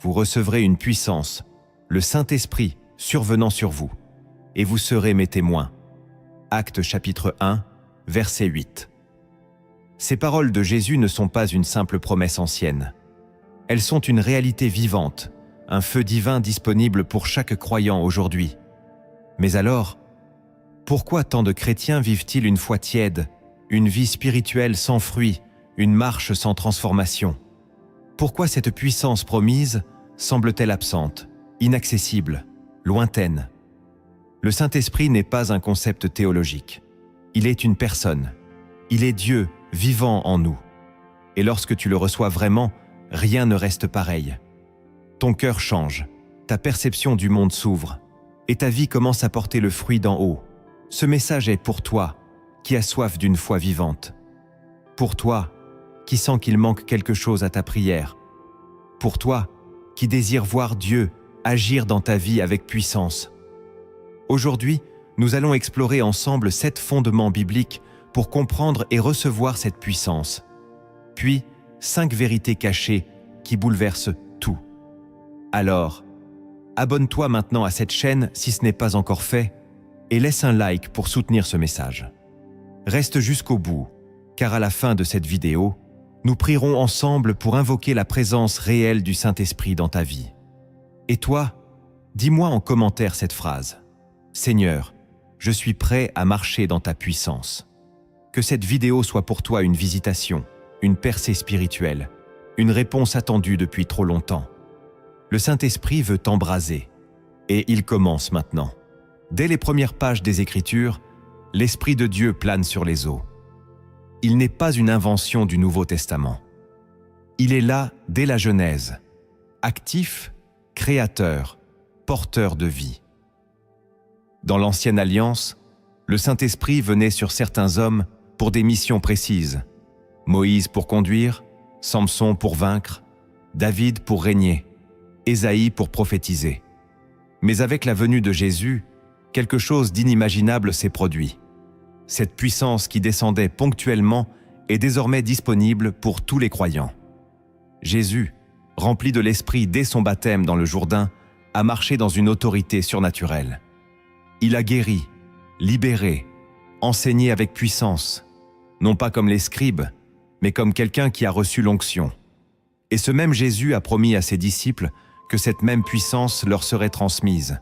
vous recevrez une puissance, le Saint-Esprit survenant sur vous, et vous serez mes témoins. Actes chapitre 1, verset 8. Ces paroles de Jésus ne sont pas une simple promesse ancienne. Elles sont une réalité vivante, un feu divin disponible pour chaque croyant aujourd'hui. Mais alors, pourquoi tant de chrétiens vivent-ils une foi tiède, une vie spirituelle sans fruit, une marche sans transformation? Pourquoi cette puissance promise semble-t-elle absente, inaccessible, lointaine? Le Saint-Esprit n'est pas un concept théologique. Il est une personne. Il est Dieu vivant en nous. Et lorsque tu le reçois vraiment, rien ne reste pareil. Ton cœur change, ta perception du monde s'ouvre, et ta vie commence à porter le fruit d'en haut. Ce message est pour toi, qui as soif d'une foi vivante. Pour toi, qui sens qu'il manque quelque chose à ta prière. Pour toi, qui désire voir Dieu agir dans ta vie avec puissance. Aujourd'hui, nous allons explorer ensemble 7 fondements bibliques pour comprendre et recevoir cette puissance. Puis, 5 vérités cachées qui bouleversent tout. Alors, abonne-toi maintenant à cette chaîne si ce n'est pas encore fait et laisse un like pour soutenir ce message. Reste jusqu'au bout, car à la fin de cette vidéo, nous prierons ensemble pour invoquer la présence réelle du Saint-Esprit dans ta vie. Et toi, dis-moi en commentaire cette phrase. Seigneur, je suis prêt à marcher dans ta puissance. Que cette vidéo soit pour toi une visitation, une percée spirituelle, une réponse attendue depuis trop longtemps. Le Saint-Esprit veut t'embraser, et il commence maintenant. Dès les premières pages des Écritures, l'Esprit de Dieu plane sur les eaux. Il n'est pas une invention du Nouveau Testament. Il est là dès la Genèse, actif, créateur, porteur de vie. Dans l'Ancienne Alliance, le Saint-Esprit venait sur certains hommes pour des missions précises. Moïse pour conduire, Samson pour vaincre, David pour régner, Ésaïe pour prophétiser. Mais avec la venue de Jésus, quelque chose d'inimaginable s'est produit. Cette puissance qui descendait ponctuellement est désormais disponible pour tous les croyants. Jésus, rempli de l'Esprit dès son baptême dans le Jourdain, a marché dans une autorité surnaturelle. Il a guéri, libéré, enseigné avec puissance, non pas comme les scribes, mais comme quelqu'un qui a reçu l'onction. Et ce même Jésus a promis à ses disciples que cette même puissance leur serait transmise.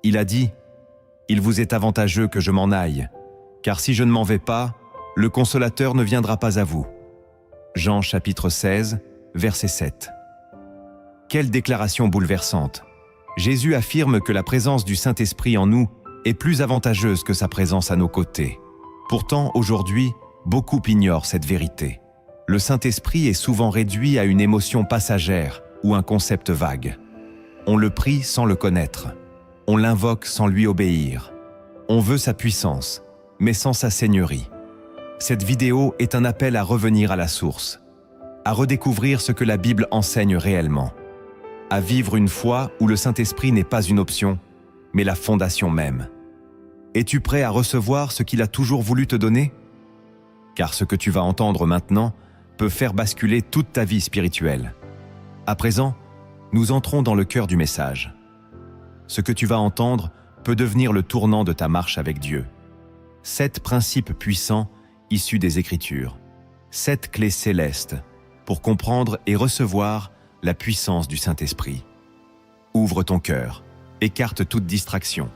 Il a dit « Il vous est avantageux que je m'en aille, car si je ne m'en vais pas, le Consolateur ne viendra pas à vous. » Jean chapitre 16, verset 7. Quelle déclaration bouleversante! Jésus affirme que la présence du Saint-Esprit en nous est plus avantageuse que sa présence à nos côtés. Pourtant, aujourd'hui, beaucoup ignorent cette vérité. Le Saint-Esprit est souvent réduit à une émotion passagère ou un concept vague. On le prie sans le connaître. On l'invoque sans lui obéir. On veut sa puissance, mais sans sa seigneurie. Cette vidéo est un appel à revenir à la source, à redécouvrir ce que la Bible enseigne réellement, à vivre une foi où le Saint-Esprit n'est pas une option, mais la fondation même. Es-tu prêt à recevoir ce qu'il a toujours voulu te donner? Car ce que tu vas entendre maintenant peut faire basculer toute ta vie spirituelle. À présent, nous entrons dans le cœur du message. Ce que tu vas entendre peut devenir le tournant de ta marche avec Dieu. 7 principes puissants issus des Écritures. 7 clés célestes pour comprendre et recevoir la puissance du Saint-Esprit. Ouvre ton cœur, écarte toute distraction,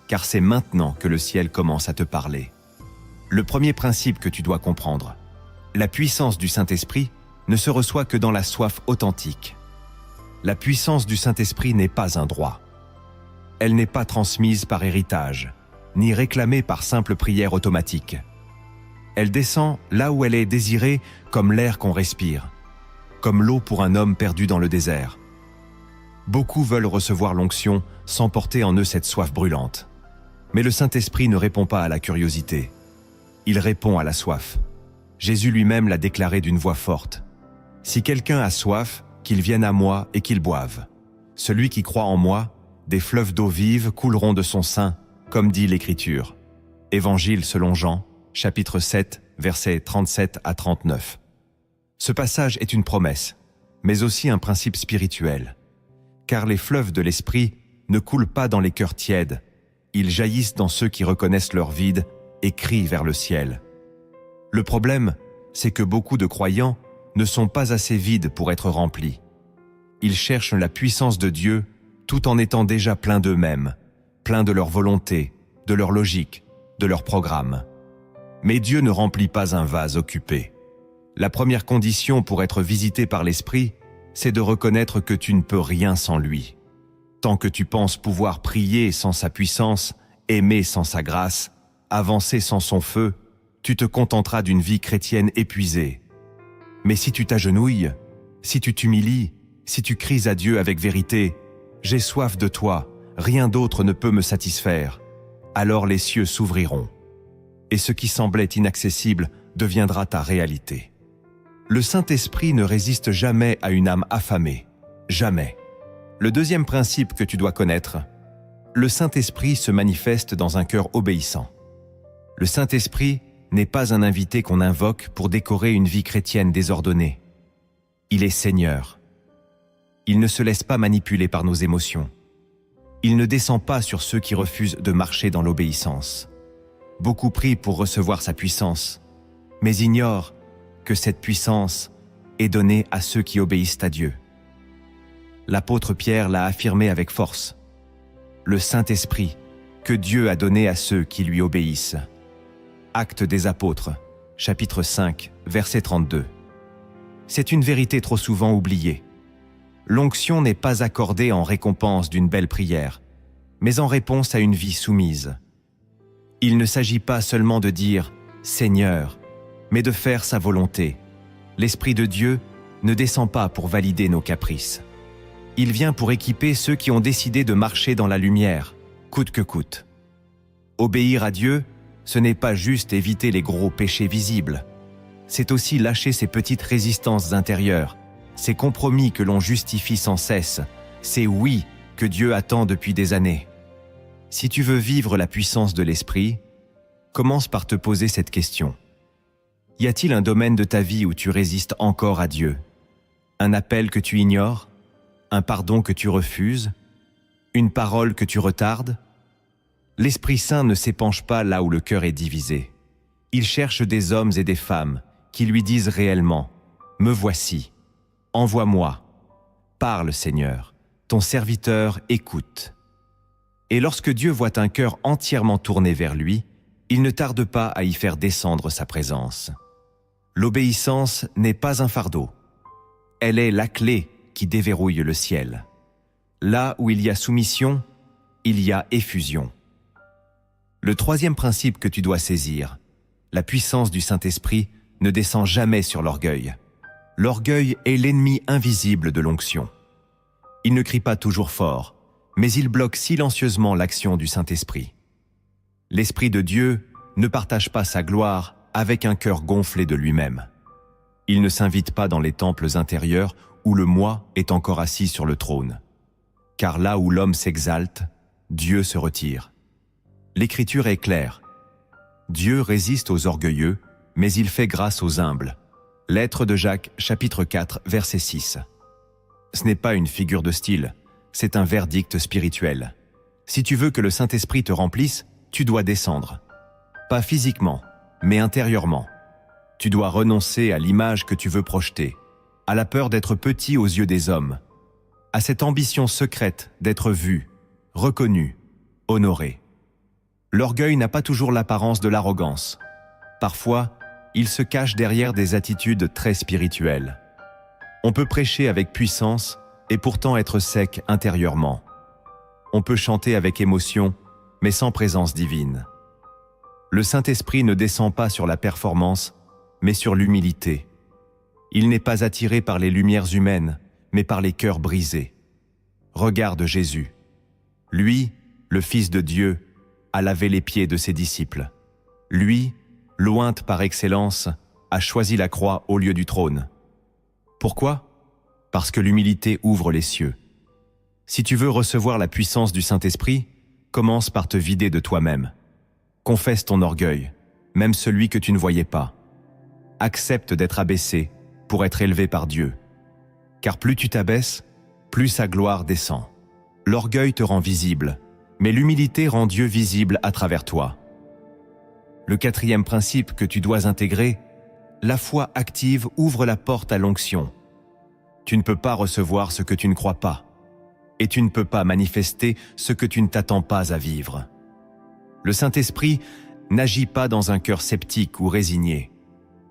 car c'est maintenant que le ciel commence à te parler. Le premier principe que tu dois comprendre, la puissance du Saint-Esprit ne se reçoit que dans la soif authentique. La puissance du Saint-Esprit n'est pas un droit. Elle n'est pas transmise par héritage, ni réclamée par simple prière automatique. Elle descend là où elle est désirée comme l'air qu'on respire, comme l'eau pour un homme perdu dans le désert. Beaucoup veulent recevoir l'onction sans porter en eux cette soif brûlante. Mais le Saint-Esprit ne répond pas à la curiosité. Il répond à la soif. Jésus lui-même l'a déclaré d'une voix forte. « Si quelqu'un a soif, qu'il vienne à moi et qu'il boive. Celui qui croit en moi, des fleuves d'eau vive couleront de son sein, comme dit l'Écriture. » Évangile selon Jean, chapitre 7, versets 37 à 39. Ce passage est une promesse, mais aussi un principe spirituel. car les fleuves de l'esprit ne coulent pas dans les cœurs tièdes, ils jaillissent dans ceux qui reconnaissent leur vide et crient vers le ciel. Le problème, c'est que beaucoup de croyants ne sont pas assez vides pour être remplis. Ils cherchent la puissance de Dieu tout en étant déjà pleins d'eux-mêmes, pleins de leur volonté, de leur logique, de leur programme. Mais Dieu ne remplit pas un vase occupé. La première condition pour être visité par l'Esprit, c'est de reconnaître que tu ne peux rien sans lui. Tant que tu penses pouvoir prier sans sa puissance, aimer sans sa grâce, avancer sans son feu, tu te contenteras d'une vie chrétienne épuisée. Mais si tu t'agenouilles, si tu t'humilies, si tu cries à Dieu avec vérité, « J'ai soif de toi, rien d'autre ne peut me satisfaire », alors les cieux s'ouvriront. Et ce qui semblait inaccessible deviendra ta réalité. Le Saint-Esprit ne résiste jamais à une âme affamée. Jamais. Le deuxième principe que tu dois connaître, le Saint-Esprit se manifeste dans un cœur obéissant. Le Saint-Esprit n'est pas un invité qu'on invoque pour décorer une vie chrétienne désordonnée. Il est Seigneur. Il ne se laisse pas manipuler par nos émotions. Il ne descend pas sur ceux qui refusent de marcher dans l'obéissance. Beaucoup prient pour recevoir sa puissance, mais ignorent que cette puissance est donnée à ceux qui obéissent à Dieu. L'apôtre Pierre l'a affirmé avec force. Le Saint-Esprit que Dieu a donné à ceux qui lui obéissent. Actes des Apôtres, chapitre 5, verset 32. C'est une vérité trop souvent oubliée. L'onction n'est pas accordée en récompense d'une belle prière, mais en réponse à une vie soumise. Il ne s'agit pas seulement de dire « Seigneur », mais de faire sa volonté. L'Esprit de Dieu ne descend pas pour valider nos caprices. Il vient pour équiper ceux qui ont décidé de marcher dans la lumière, coûte que coûte. Obéir à Dieu, ce n'est pas juste éviter les gros péchés visibles. C'est aussi lâcher ces petites résistances intérieures, ces compromis que l'on justifie sans cesse, ces oui que Dieu attend depuis des années. Si tu veux vivre la puissance de l'Esprit, commence par te poser cette question. Y a-t-il un domaine de ta vie où tu résistes encore à Dieu? Un appel que tu ignores? Un pardon que tu refuses? Une parole que tu retardes? L'Esprit Saint ne s'épanche pas là où le cœur est divisé. Il cherche des hommes et des femmes qui lui disent réellement « Me voici, envoie-moi, parle Seigneur, ton serviteur écoute ». Et lorsque Dieu voit un cœur entièrement tourné vers lui, il ne tarde pas à y faire descendre sa présence. L'obéissance n'est pas un fardeau. Elle est la clé qui déverrouille le ciel. Là où il y a soumission, il y a effusion. Le troisième principe que tu dois saisir, la puissance du Saint-Esprit ne descend jamais sur l'orgueil. L'orgueil est l'ennemi invisible de l'onction. Il ne crie pas toujours fort, mais il bloque silencieusement l'action du Saint-Esprit. L'Esprit de Dieu ne partage pas sa gloire avec un cœur gonflé de lui-même. Il ne s'invite pas dans les temples intérieurs où le moi est encore assis sur le trône. Car là où l'homme s'exalte, Dieu se retire. L'Écriture est claire. Dieu résiste aux orgueilleux, mais il fait grâce aux humbles. Lettre de Jacques, chapitre 4, verset 6. Ce n'est pas une figure de style, c'est un verdict spirituel. Si tu veux que le Saint-Esprit te remplisse, tu dois descendre. Pas physiquement, mais intérieurement. Tu dois renoncer à l'image que tu veux projeter, à la peur d'être petit aux yeux des hommes, à cette ambition secrète d'être vu, reconnu, honoré. L'orgueil n'a pas toujours l'apparence de l'arrogance. Parfois, il se cache derrière des attitudes très spirituelles. On peut prêcher avec puissance et pourtant être sec intérieurement. On peut chanter avec émotion, mais sans présence divine. Le Saint-Esprit ne descend pas sur la performance, mais sur l'humilité. Il n'est pas attiré par les lumières humaines, mais par les cœurs brisés. Regarde Jésus. Lui, le Fils de Dieu, a lavé les pieds de ses disciples. Lui, l'ointe par excellence, a choisi la croix au lieu du trône. Pourquoi? Parce que l'humilité ouvre les cieux. Si tu veux recevoir la puissance du Saint-Esprit, commence par te vider de toi-même. Confesse ton orgueil, même celui que tu ne voyais pas. Accepte d'être abaissé pour être élevé par Dieu. Car plus tu t'abaisses, plus sa gloire descend. L'orgueil te rend visible, mais l'humilité rend Dieu visible à travers toi. Le quatrième principe que tu dois intégrer, la foi active ouvre la porte à l'onction. Tu ne peux pas recevoir ce que tu ne crois pas, et tu ne peux pas manifester ce que tu ne t'attends pas à vivre. Le Saint-Esprit n'agit pas dans un cœur sceptique ou résigné.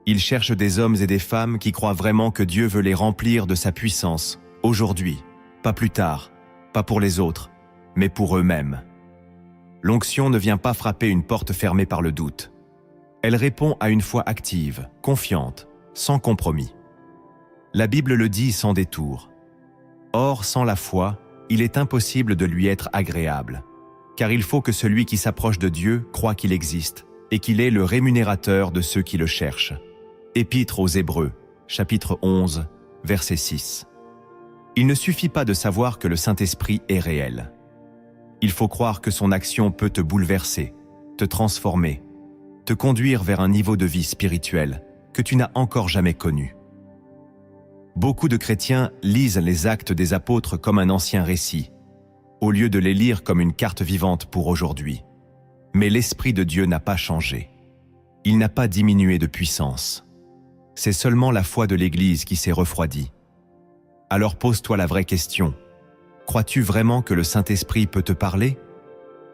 Il cherche des hommes et des femmes qui croient vraiment que Dieu veut les remplir de sa puissance, aujourd'hui, pas plus tard, pas pour les autres, mais pour eux-mêmes. L'onction ne vient pas frapper une porte fermée par le doute. Elle répond à une foi active, confiante, sans compromis. La Bible le dit sans détour. Or, sans la foi, il est impossible de lui être agréable, car il faut que celui qui s'approche de Dieu croie qu'il existe et qu'il est le rémunérateur de ceux qui le cherchent. Épître aux Hébreux, chapitre 11, verset 6. Il ne suffit pas de savoir que le Saint-Esprit est réel. Il faut croire que son action peut te bouleverser, te transformer, te conduire vers un niveau de vie spirituel que tu n'as encore jamais connu. Beaucoup de chrétiens lisent les Actes des Apôtres comme un ancien récit, au lieu de les lire comme une carte vivante pour aujourd'hui. Mais l'Esprit de Dieu n'a pas changé. Il n'a pas diminué de puissance. C'est seulement la foi de l'Église qui s'est refroidie. Alors pose-toi la vraie question. Crois-tu vraiment que le Saint-Esprit peut te parler,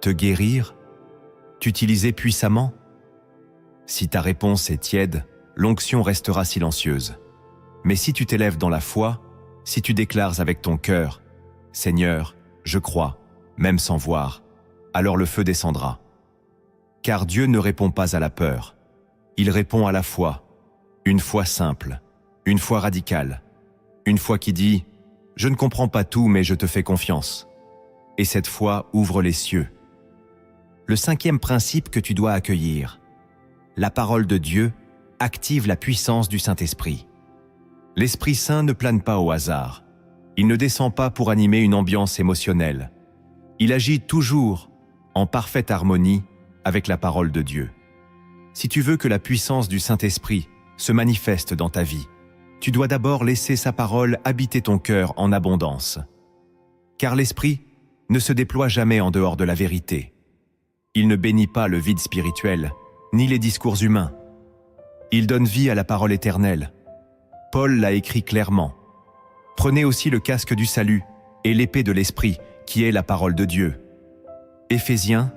te guérir, t'utiliser puissamment? Si ta réponse est tiède, l'onction restera silencieuse. Mais si tu t'élèves dans la foi, si tu déclares avec ton cœur « Seigneur, je crois, même sans voir », alors le feu descendra. Car Dieu ne répond pas à la peur. Il répond à la foi. Une foi simple, une foi radicale, une foi qui dit « Je ne comprends pas tout, mais je te fais confiance ». Et cette foi ouvre les cieux. Le cinquième principe que tu dois accueillir, la parole de Dieu active la puissance du Saint-Esprit. L'Esprit Saint ne plane pas au hasard. Il ne descend pas pour animer une ambiance émotionnelle. Il agit toujours en parfaite harmonie avec la parole de Dieu. Si tu veux que la puissance du Saint-Esprit se manifeste dans ta vie, tu dois d'abord laisser sa parole habiter ton cœur en abondance. Car l'Esprit ne se déploie jamais en dehors de la vérité. Il ne bénit pas le vide spirituel, ni les discours humains. Il donne vie à la parole éternelle. Paul l'a écrit clairement. Prenez aussi le casque du salut et l'épée de l'Esprit, qui est la parole de Dieu. Éphésiens,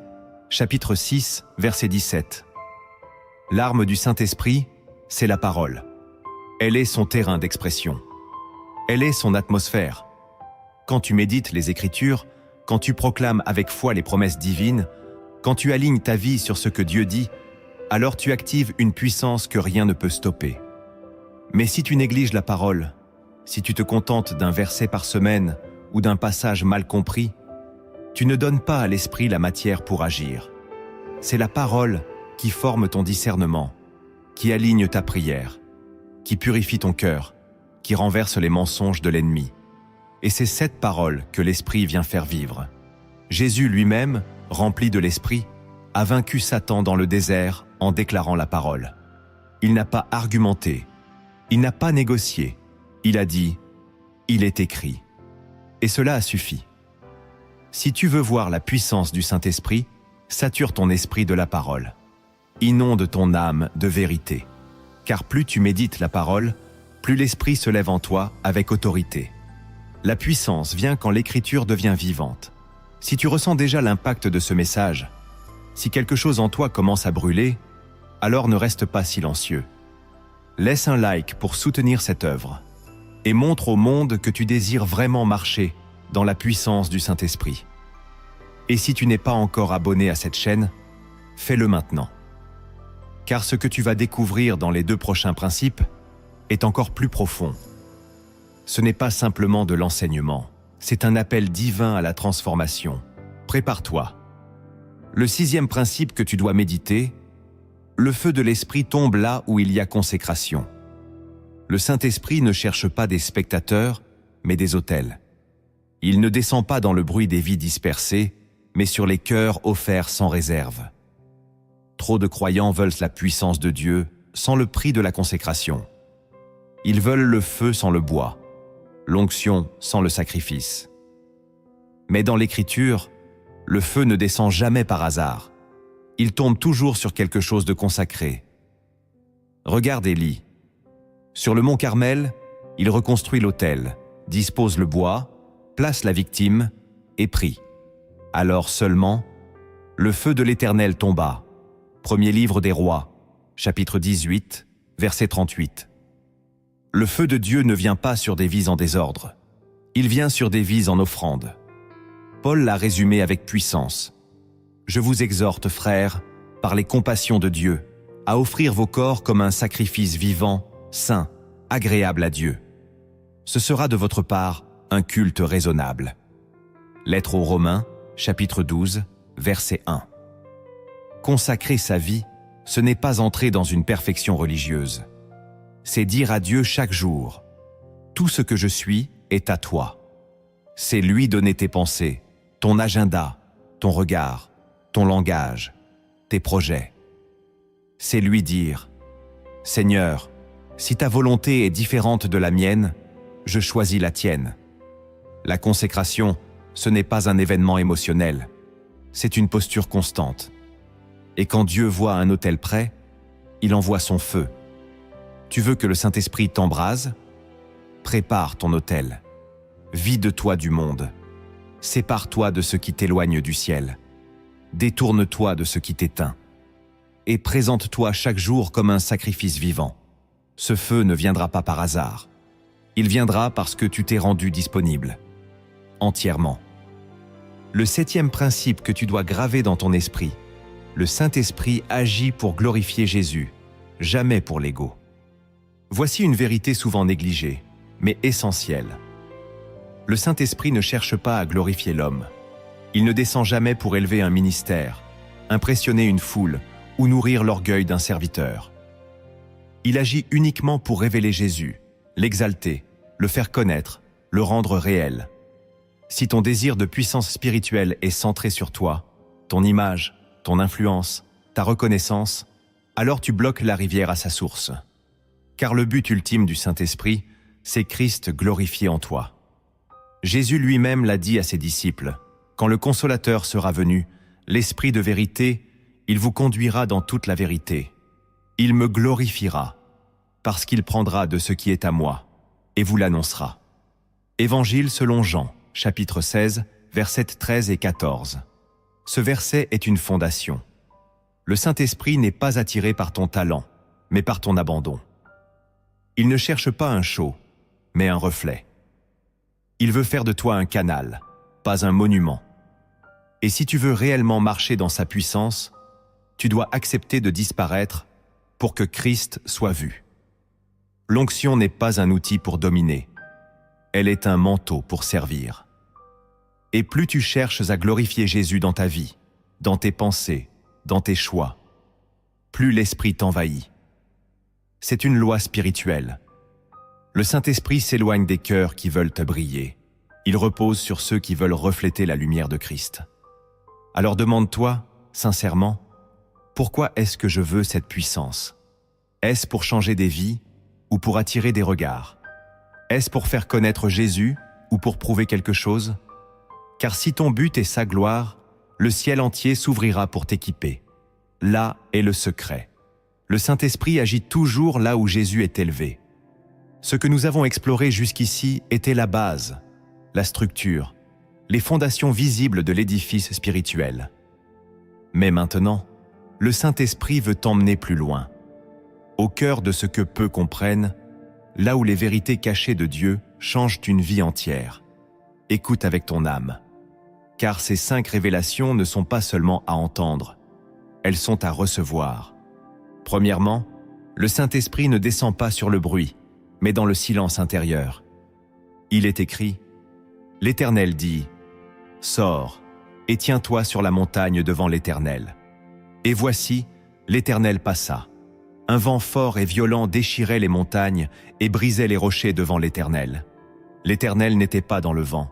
chapitre 6, verset 17. L'arme du Saint-Esprit, c'est la parole. Elle est son terrain d'expression. Elle est son atmosphère. Quand tu médites les Écritures, quand tu proclames avec foi les promesses divines, quand tu alignes ta vie sur ce que Dieu dit, alors tu actives une puissance que rien ne peut stopper. Mais si tu négliges la parole, si tu te contentes d'un verset par semaine ou d'un passage mal compris, tu ne donnes pas à l'esprit la matière pour agir. C'est la parole qui forme ton discernement, qui aligne ta prière, qui purifie ton cœur, qui renverse les mensonges de l'ennemi. Et c'est cette parole que l'Esprit vient faire vivre. Jésus lui-même, rempli de l'Esprit, a vaincu Satan dans le désert en déclarant la parole. Il n'a pas argumenté, il n'a pas négocié, il a dit « Il est écrit ». Et cela a suffi. Si tu veux voir la puissance du Saint-Esprit, sature ton esprit de la parole. Inonde ton âme de vérité. Car plus tu médites la parole, plus l'Esprit se lève en toi avec autorité. La puissance vient quand l'Écriture devient vivante. Si tu ressens déjà l'impact de ce message, si quelque chose en toi commence à brûler, alors ne reste pas silencieux. Laisse un like pour soutenir cette œuvre et montre au monde que tu désires vraiment marcher dans la puissance du Saint-Esprit. Et si tu n'es pas encore abonné à cette chaîne, fais-le maintenant. Car ce que tu vas découvrir dans les 2 prochains principes est encore plus profond. Ce n'est pas simplement de l'enseignement, c'est un appel divin à la transformation. Prépare-toi. Le 6e principe que tu dois méditer, le feu de l'Esprit tombe là où il y a consécration. Le Saint-Esprit ne cherche pas des spectateurs, mais des autels. Il ne descend pas dans le bruit des vies dispersées, mais sur les cœurs offerts sans réserve. Trop de croyants veulent la puissance de Dieu sans le prix de la consécration. Ils veulent le feu sans le bois, l'onction sans le sacrifice. Mais dans l'Écriture, le feu ne descend jamais par hasard. Il tombe toujours sur quelque chose de consacré. Regarde Élie. Sur le mont Carmel, il reconstruit l'autel, dispose le bois, place la victime et prie. Alors seulement, le feu de l'Éternel tomba. Premier livre des Rois, chapitre 18, verset 38. Le feu de Dieu ne vient pas sur des vies en désordre. Il vient sur des vies en offrande. Paul l'a résumé avec puissance. Je vous exhorte, frères, par les compassions de Dieu, à offrir vos corps comme un sacrifice vivant, saint, agréable à Dieu. Ce sera de votre part un culte raisonnable. Lettre aux Romains, chapitre 12, verset 1. Consacrer sa vie, ce n'est pas entrer dans une perfection religieuse. C'est dire à Dieu chaque jour, « Tout ce que je suis est à toi ». C'est lui donner tes pensées, ton agenda, ton regard, ton langage, tes projets. C'est lui dire, « Seigneur, si ta volonté est différente de la mienne, je choisis la tienne ». La consécration, ce n'est pas un événement émotionnel, c'est une posture constante. Et quand Dieu voit un autel prêt, il envoie son feu. Tu veux que le Saint-Esprit t'embrase? Prépare ton autel. Vide-toi du monde. Sépare-toi de ce qui t'éloigne du ciel. Détourne-toi de ce qui t'éteint. Et présente-toi chaque jour comme un sacrifice vivant. Ce feu ne viendra pas par hasard. Il viendra parce que tu t'es rendu disponible. Entièrement. Le 7e principe que tu dois graver dans ton esprit, le Saint-Esprit agit pour glorifier Jésus, jamais pour l'ego. Voici une vérité souvent négligée, mais essentielle. Le Saint-Esprit ne cherche pas à glorifier l'homme. Il ne descend jamais pour élever un ministère, impressionner une foule ou nourrir l'orgueil d'un serviteur. Il agit uniquement pour révéler Jésus, l'exalter, le faire connaître, le rendre réel. Si ton désir de puissance spirituelle est centré sur toi, ton image, ton influence, ta reconnaissance, alors tu bloques la rivière à sa source. Car le but ultime du Saint-Esprit, c'est Christ glorifié en toi. Jésus lui-même l'a dit à ses disciples, « Quand le Consolateur sera venu, l'Esprit de vérité, il vous conduira dans toute la vérité. Il me glorifiera, parce qu'il prendra de ce qui est à moi, et vous l'annoncera. » Évangile selon Jean, chapitre 16, versets 13 et 14. Ce verset est une fondation. Le Saint-Esprit n'est pas attiré par ton talent, mais par ton abandon. Il ne cherche pas un show, mais un reflet. Il veut faire de toi un canal, pas un monument. Et si tu veux réellement marcher dans sa puissance, tu dois accepter de disparaître pour que Christ soit vu. L'onction n'est pas un outil pour dominer. Elle est un manteau pour servir. Et plus tu cherches à glorifier Jésus dans ta vie, dans tes pensées, dans tes choix, plus l'Esprit t'envahit. C'est une loi spirituelle. Le Saint-Esprit s'éloigne des cœurs qui veulent te briller. Il repose sur ceux qui veulent refléter la lumière de Christ. Alors demande-toi, sincèrement, pourquoi est-ce que je veux cette puissance? Est-ce pour changer des vies ou pour attirer des regards? Est-ce pour faire connaître Jésus ou pour prouver quelque chose? Car si ton but est sa gloire, le ciel entier s'ouvrira pour t'équiper. Là est le secret. Le Saint-Esprit agit toujours là où Jésus est élevé. Ce que nous avons exploré jusqu'ici était la base, la structure, les fondations visibles de l'édifice spirituel. Mais maintenant, le Saint-Esprit veut t'emmener plus loin, au cœur de ce que peu comprennent, là où les vérités cachées de Dieu changent une vie entière. Écoute avec ton âme, car ces 5 révélations ne sont pas seulement à entendre, elles sont à recevoir. Premièrement, le Saint-Esprit ne descend pas sur le bruit, mais dans le silence intérieur. Il est écrit, « L'Éternel dit, sors et tiens-toi sur la montagne devant l'Éternel. » Et voici, l'Éternel passa. Un vent fort et violent déchirait les montagnes et brisait les rochers devant l'Éternel. L'Éternel n'était pas dans le vent.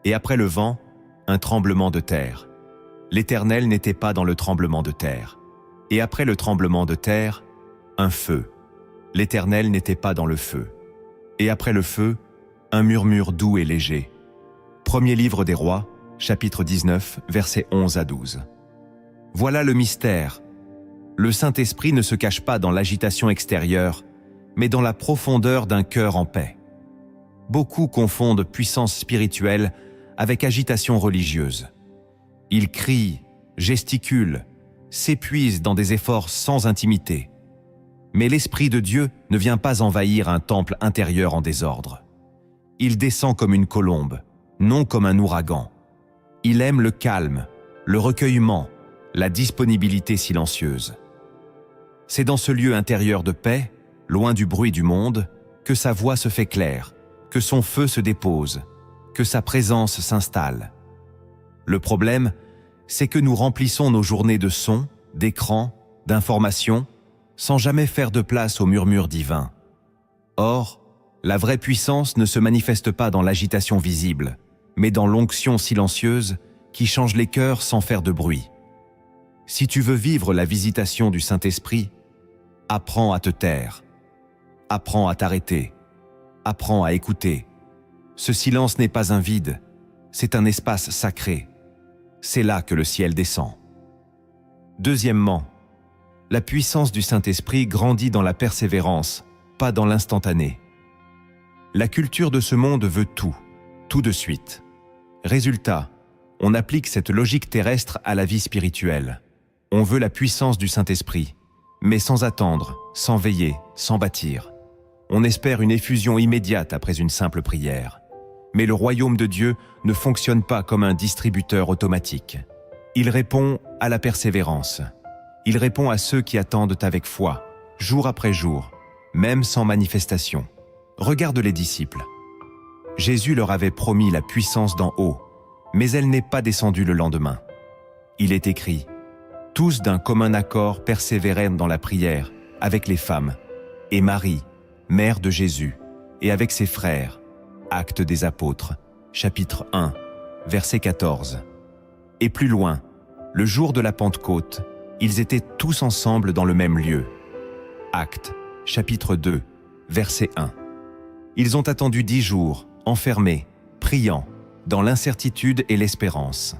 Et après le vent, un tremblement de terre. L'Éternel n'était pas dans le tremblement de terre. Et après le tremblement de terre, un feu. L'Éternel n'était pas dans le feu. Et après le feu, un murmure doux et léger. Premier livre des Rois, chapitre 19, versets 11 à 12. Voilà le mystère. Le Saint-Esprit ne se cache pas dans l'agitation extérieure, mais dans la profondeur d'un cœur en paix. Beaucoup confondent puissance spirituelle avec agitation religieuse. Ils crient, gesticulent, s'épuisent dans des efforts sans intimité. Mais l'Esprit de Dieu ne vient pas envahir un temple intérieur en désordre. Il descend comme une colombe, non comme un ouragan. Il aime le calme, le recueillement, la disponibilité silencieuse. C'est dans ce lieu intérieur de paix, loin du bruit du monde, que sa voix se fait claire, que son feu se dépose, que sa présence s'installe. Le problème, c'est que nous remplissons nos journées de sons, d'écrans, d'informations, sans jamais faire de place au murmure divin. Or, la vraie puissance ne se manifeste pas dans l'agitation visible, mais dans l'onction silencieuse qui change les cœurs sans faire de bruit. Si tu veux vivre la visitation du Saint-Esprit, apprends à te taire, apprends à t'arrêter, apprends à écouter. Ce silence n'est pas un vide, c'est un espace sacré. C'est là que le ciel descend. Deuxièmement, la puissance du Saint-Esprit grandit dans la persévérance, pas dans l'instantané. La culture de ce monde veut tout de suite. Résultat, on applique cette logique terrestre à la vie spirituelle. On veut la puissance du Saint-Esprit, mais sans attendre, sans veiller, sans bâtir. On espère une effusion immédiate après une simple prière. Mais le royaume de Dieu ne fonctionne pas comme un distributeur automatique. Il répond à la persévérance. Il répond à ceux qui attendent avec foi, jour après jour, même sans manifestation. Regarde les disciples. Jésus leur avait promis la puissance d'en haut, mais elle n'est pas descendue le lendemain. Il est écrit « Tous d'un commun accord persévérèrent dans la prière, avec les femmes, et Marie, mère de Jésus, et avec ses frères. » Actes des Apôtres, chapitre 1, verset 14. Et plus loin, le jour de la Pentecôte, ils étaient tous ensemble dans le même lieu. Actes, chapitre 2, verset 1. Ils ont attendu 10 jours, enfermés, priant, dans l'incertitude et l'espérance.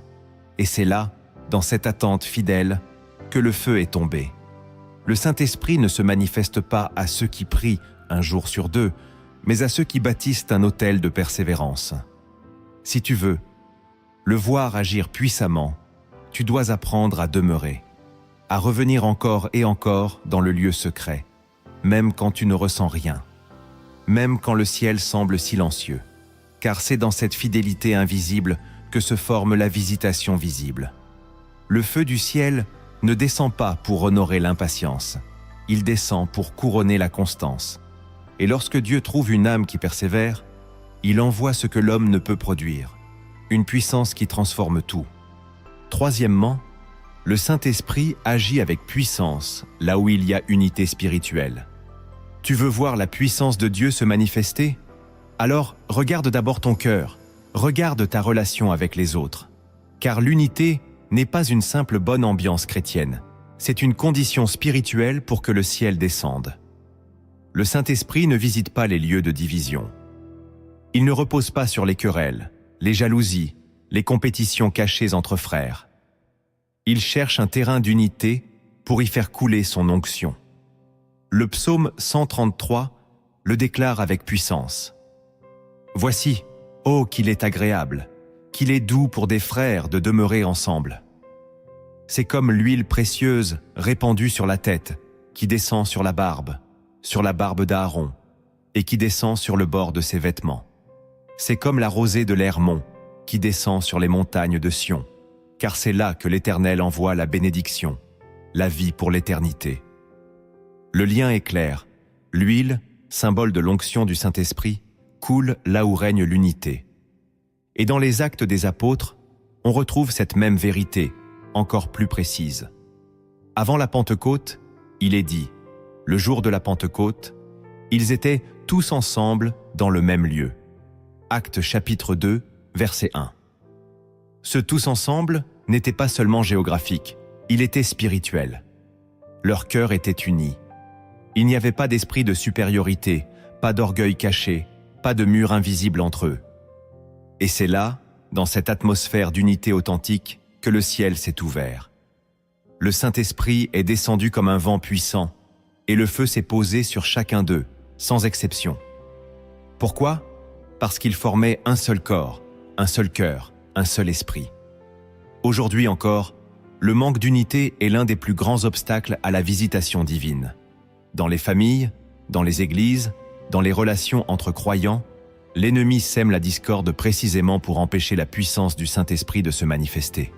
Et c'est là, dans cette attente fidèle, que le feu est tombé. Le Saint-Esprit ne se manifeste pas à ceux qui prient un jour sur deux, mais à ceux qui bâtissent un autel de persévérance. Si tu veux le voir agir puissamment, tu dois apprendre à demeurer, à revenir encore et encore dans le lieu secret, même quand tu ne ressens rien, même quand le ciel semble silencieux, car c'est dans cette fidélité invisible que se forme la visitation visible. Le feu du ciel ne descend pas pour honorer l'impatience, il descend pour couronner la constance. Et lorsque Dieu trouve une âme qui persévère, il envoie ce que l'homme ne peut produire, une puissance qui transforme tout. Troisièmement, le Saint-Esprit agit avec puissance là où il y a unité spirituelle. Tu veux voir la puissance de Dieu se manifester? Alors regarde d'abord ton cœur, regarde ta relation avec les autres. Car l'unité n'est pas une simple bonne ambiance chrétienne, c'est une condition spirituelle pour que le ciel descende. Le Saint-Esprit ne visite pas les lieux de division. Il ne repose pas sur les querelles, les jalousies, les compétitions cachées entre frères. Il cherche un terrain d'unité pour y faire couler son onction. Le psaume 133 le déclare avec puissance. « Voici, ô qu'il est agréable, qu'il est doux pour des frères de demeurer ensemble. C'est comme l'huile précieuse répandue sur la tête, qui descend sur la barbe d'Aaron, et qui descend sur le bord de ses vêtements. C'est comme la rosée de l'Hermon, qui descend sur les montagnes de Sion, car c'est là que l'Éternel envoie la bénédiction, la vie pour l'éternité. » Le lien est clair. L'huile, symbole de l'onction du Saint-Esprit, coule là où règne l'unité. Et dans les Actes des Apôtres, on retrouve cette même vérité, encore plus précise. Avant la Pentecôte, il est dit, le jour de la Pentecôte, ils étaient tous ensemble dans le même lieu. Actes chapitre 2, verset 1. Ce tous ensemble n'était pas seulement géographique, il était spirituel. Leur cœur était uni. Il n'y avait pas d'esprit de supériorité, pas d'orgueil caché, pas de mur invisible entre eux. Et c'est là, dans cette atmosphère d'unité authentique, que le ciel s'est ouvert. Le Saint-Esprit est descendu comme un vent puissant, et le feu s'est posé sur chacun d'eux, sans exception. Pourquoi ? Parce qu'ils formaient un seul corps, un seul cœur, un seul esprit. Aujourd'hui encore, le manque d'unité est l'un des plus grands obstacles à la visitation divine. Dans les familles, dans les églises, dans les relations entre croyants, l'ennemi sème la discorde précisément pour empêcher la puissance du Saint-Esprit de se manifester.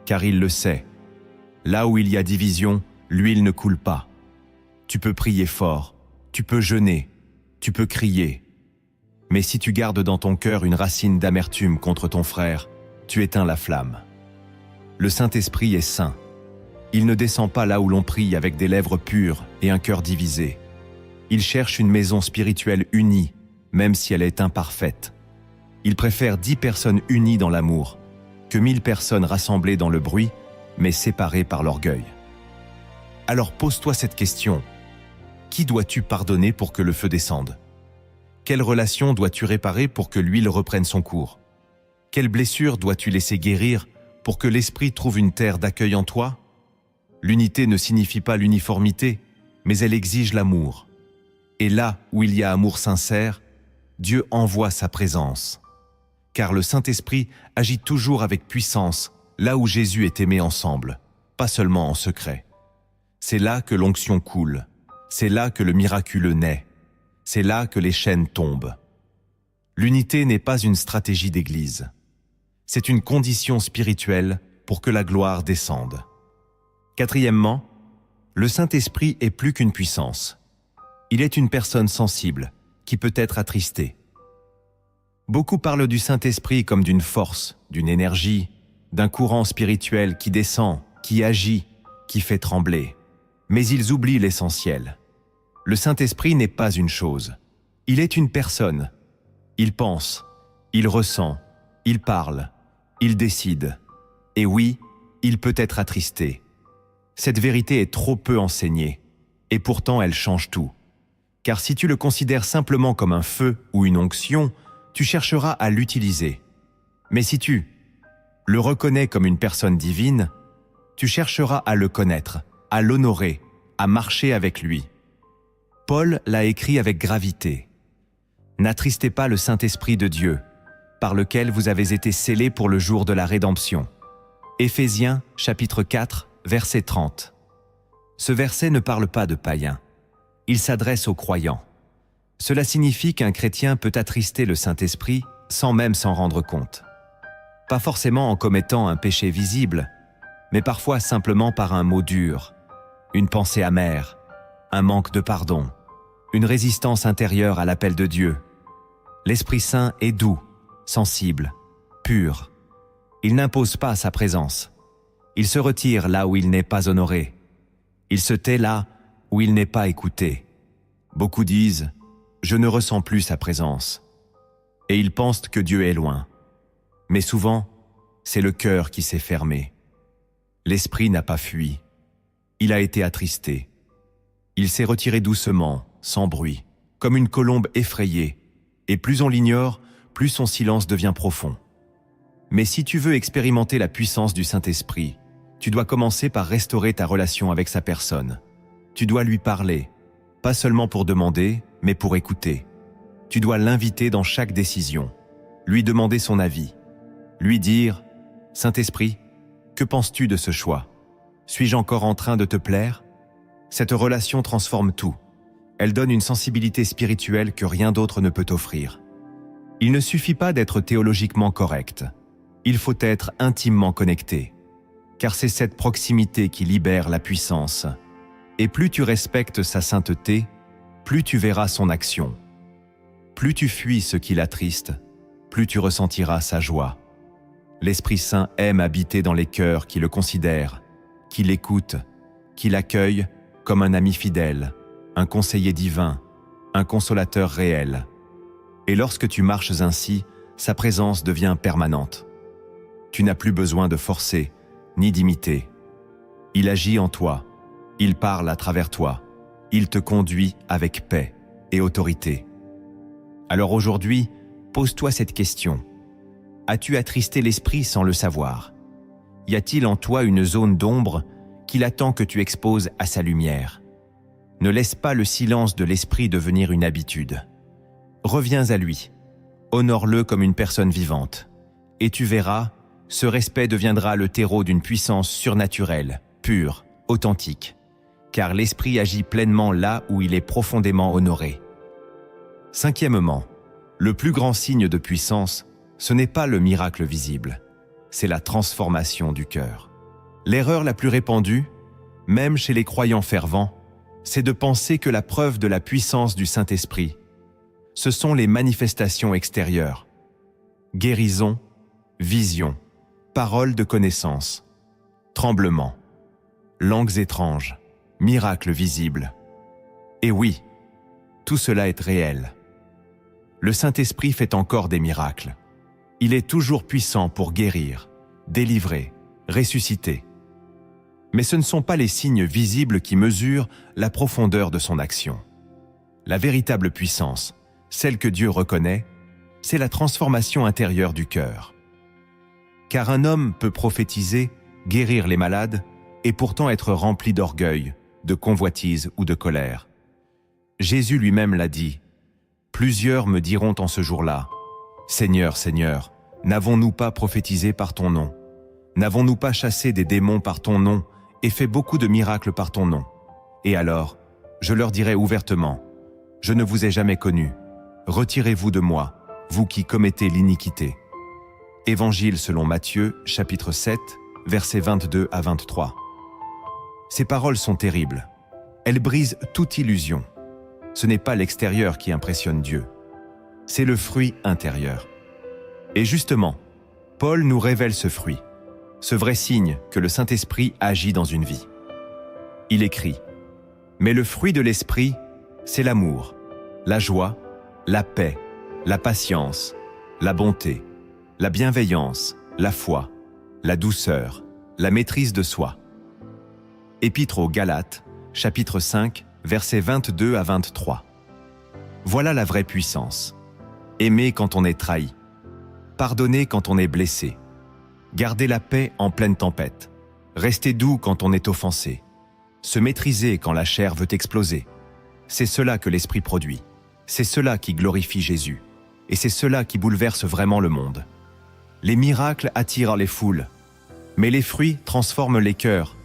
Car il le sait, là où il y a division, l'huile ne coule pas. Tu peux prier fort, tu peux jeûner, tu peux crier. Mais si tu gardes dans ton cœur une racine d'amertume contre ton frère, tu éteins la flamme. Le Saint-Esprit est saint. Il ne descend pas là où l'on prie avec des lèvres pures et un cœur divisé. Il cherche une maison spirituelle unie, même si elle est imparfaite. Il préfère 10 personnes unies dans l'amour, que 1000 personnes rassemblées dans le bruit, mais séparées par l'orgueil. Alors pose-toi cette question. Qui dois-tu pardonner pour que le feu descende ? Quelle relation dois-tu réparer pour que l'huile reprenne son cours ? Quelle blessure dois-tu laisser guérir pour que l'Esprit trouve une terre d'accueil en toi ? L'unité ne signifie pas l'uniformité, mais elle exige l'amour. Et là où il y a amour sincère, Dieu envoie sa présence. Car le Saint-Esprit agit toujours avec puissance là où Jésus est aimé ensemble, pas seulement en secret. C'est là que l'onction coule, c'est là que le miraculeux naît, c'est là que les chaînes tombent. L'unité n'est pas une stratégie d'église. C'est une condition spirituelle pour que la gloire descende. Quatrièmement, le Saint-Esprit est plus qu'une puissance. Il est une personne sensible, qui peut être attristée. Beaucoup parlent du Saint-Esprit comme d'une force, d'une énergie, d'un courant spirituel qui descend, qui agit, qui fait trembler. Mais ils oublient l'essentiel. Le Saint-Esprit n'est pas une chose. Il est une personne. Il pense, il ressent, il parle, il décide. Et oui, il peut être attristé. Cette vérité est trop peu enseignée, et pourtant elle change tout. Car si tu le considères simplement comme un feu ou une onction, tu chercheras à l'utiliser. Mais si tu le reconnais comme une personne divine, tu chercheras à le connaître, à l'honorer, à marcher avec lui. Paul l'a écrit avec gravité. N'attristez pas le Saint-Esprit de Dieu, par lequel vous avez été scellés pour le jour de la rédemption. Éphésiens, chapitre 4, verset 30. Ce verset ne parle pas de païens. Il s'adresse aux croyants. Cela signifie qu'un chrétien peut attrister le Saint-Esprit sans même s'en rendre compte. Pas forcément en commettant un péché visible, mais parfois simplement par un mot dur, une pensée amère, un manque de pardon, une résistance intérieure à l'appel de Dieu. L'Esprit Saint est doux, sensible, pur. Il n'impose pas sa présence. Il se retire là où il n'est pas honoré. Il se tait là où il n'est pas écouté. Beaucoup disent « Je ne ressens plus sa présence » et ils pensent que Dieu est loin. Mais souvent, c'est le cœur qui s'est fermé. L'esprit n'a pas fui. Il a été attristé. Il s'est retiré doucement, sans bruit, comme une colombe effrayée, et plus on l'ignore, plus son silence devient profond. Mais si tu veux expérimenter la puissance du Saint-Esprit, tu dois commencer par restaurer ta relation avec sa personne. Tu dois lui parler, pas seulement pour demander, mais pour écouter. Tu dois l'inviter dans chaque décision, lui demander son avis, lui dire « Saint-Esprit, que penses-tu de ce choix ? Suis-je encore en train de te plaire ?» Cette relation transforme tout. Elle donne une sensibilité spirituelle que rien d'autre ne peut offrir. Il ne suffit pas d'être théologiquement correct. Il faut être intimement connecté. Car c'est cette proximité qui libère la puissance. Et plus tu respectes sa sainteté, plus tu verras son action. Plus tu fuis ce qui l'attriste, plus tu ressentiras sa joie. L'Esprit Saint aime habiter dans les cœurs qui le considèrent, qui l'écoutent, qui l'accueillent comme un ami fidèle, un conseiller divin, un consolateur réel. Et lorsque tu marches ainsi, sa présence devient permanente. Tu n'as plus besoin de forcer, ni d'imiter. Il agit en toi, il parle à travers toi, il te conduit avec paix et autorité. Alors aujourd'hui, pose-toi cette question. As-tu attristé l'Esprit sans le savoir? Y a-t-il en toi une zone d'ombre qu'il attend que tu exposes à sa lumière? Ne laisse pas le silence de l'Esprit devenir une habitude. Reviens à lui. Honore-le comme une personne vivante. Et tu verras, ce respect deviendra le terreau d'une puissance surnaturelle, pure, authentique. Car l'Esprit agit pleinement là où il est profondément honoré. Cinquièmement, le plus grand signe de puissance, ce n'est pas le miracle visible, c'est la transformation du cœur. L'erreur la plus répandue, même chez les croyants fervents, c'est de penser que la preuve de la puissance du Saint-Esprit, ce sont les manifestations extérieures. Guérison, vision, paroles de connaissance, tremblements, langues étranges, miracles visibles. Et oui, tout cela est réel. Le Saint-Esprit fait encore des miracles. Il est toujours puissant pour guérir, délivrer, ressusciter. Mais ce ne sont pas les signes visibles qui mesurent la profondeur de son action. La véritable puissance, celle que Dieu reconnaît, c'est la transformation intérieure du cœur. Car un homme peut prophétiser, guérir les malades, et pourtant être rempli d'orgueil, de convoitise ou de colère. Jésus lui-même l'a dit. Plusieurs me diront en ce jour-là, « Seigneur, Seigneur, n'avons-nous pas prophétisé par ton nom? N'avons-nous pas chassé des démons par ton nom et fait beaucoup de miracles par ton nom? Et alors, je leur dirai ouvertement, « Je ne vous ai jamais connu. Retirez-vous de moi, vous qui commettez l'iniquité. » Évangile selon Matthieu, chapitre 7, versets 22 à 23. Ces paroles sont terribles. Elles brisent toute illusion. Ce n'est pas l'extérieur qui impressionne Dieu. C'est le fruit intérieur. Et justement, Paul nous révèle ce fruit, ce vrai signe que le Saint-Esprit agit dans une vie. Il écrit, « Mais le fruit de l'Esprit, c'est l'amour, la joie, la paix, la patience, la bonté, la bienveillance, la foi, la douceur, la maîtrise de soi. » Épître aux Galates, chapitre 5, versets 22 à 23. Voilà la vraie puissance. Aimer quand on est trahi. Pardonner quand on est blessé. Garder la paix en pleine tempête. Rester doux quand on est offensé. Se maîtriser quand la chair veut exploser. C'est cela que l'Esprit produit. C'est cela qui glorifie Jésus. Et c'est cela qui bouleverse vraiment le monde. Les miracles attirent les foules. Mais les fruits transforment les cœurs.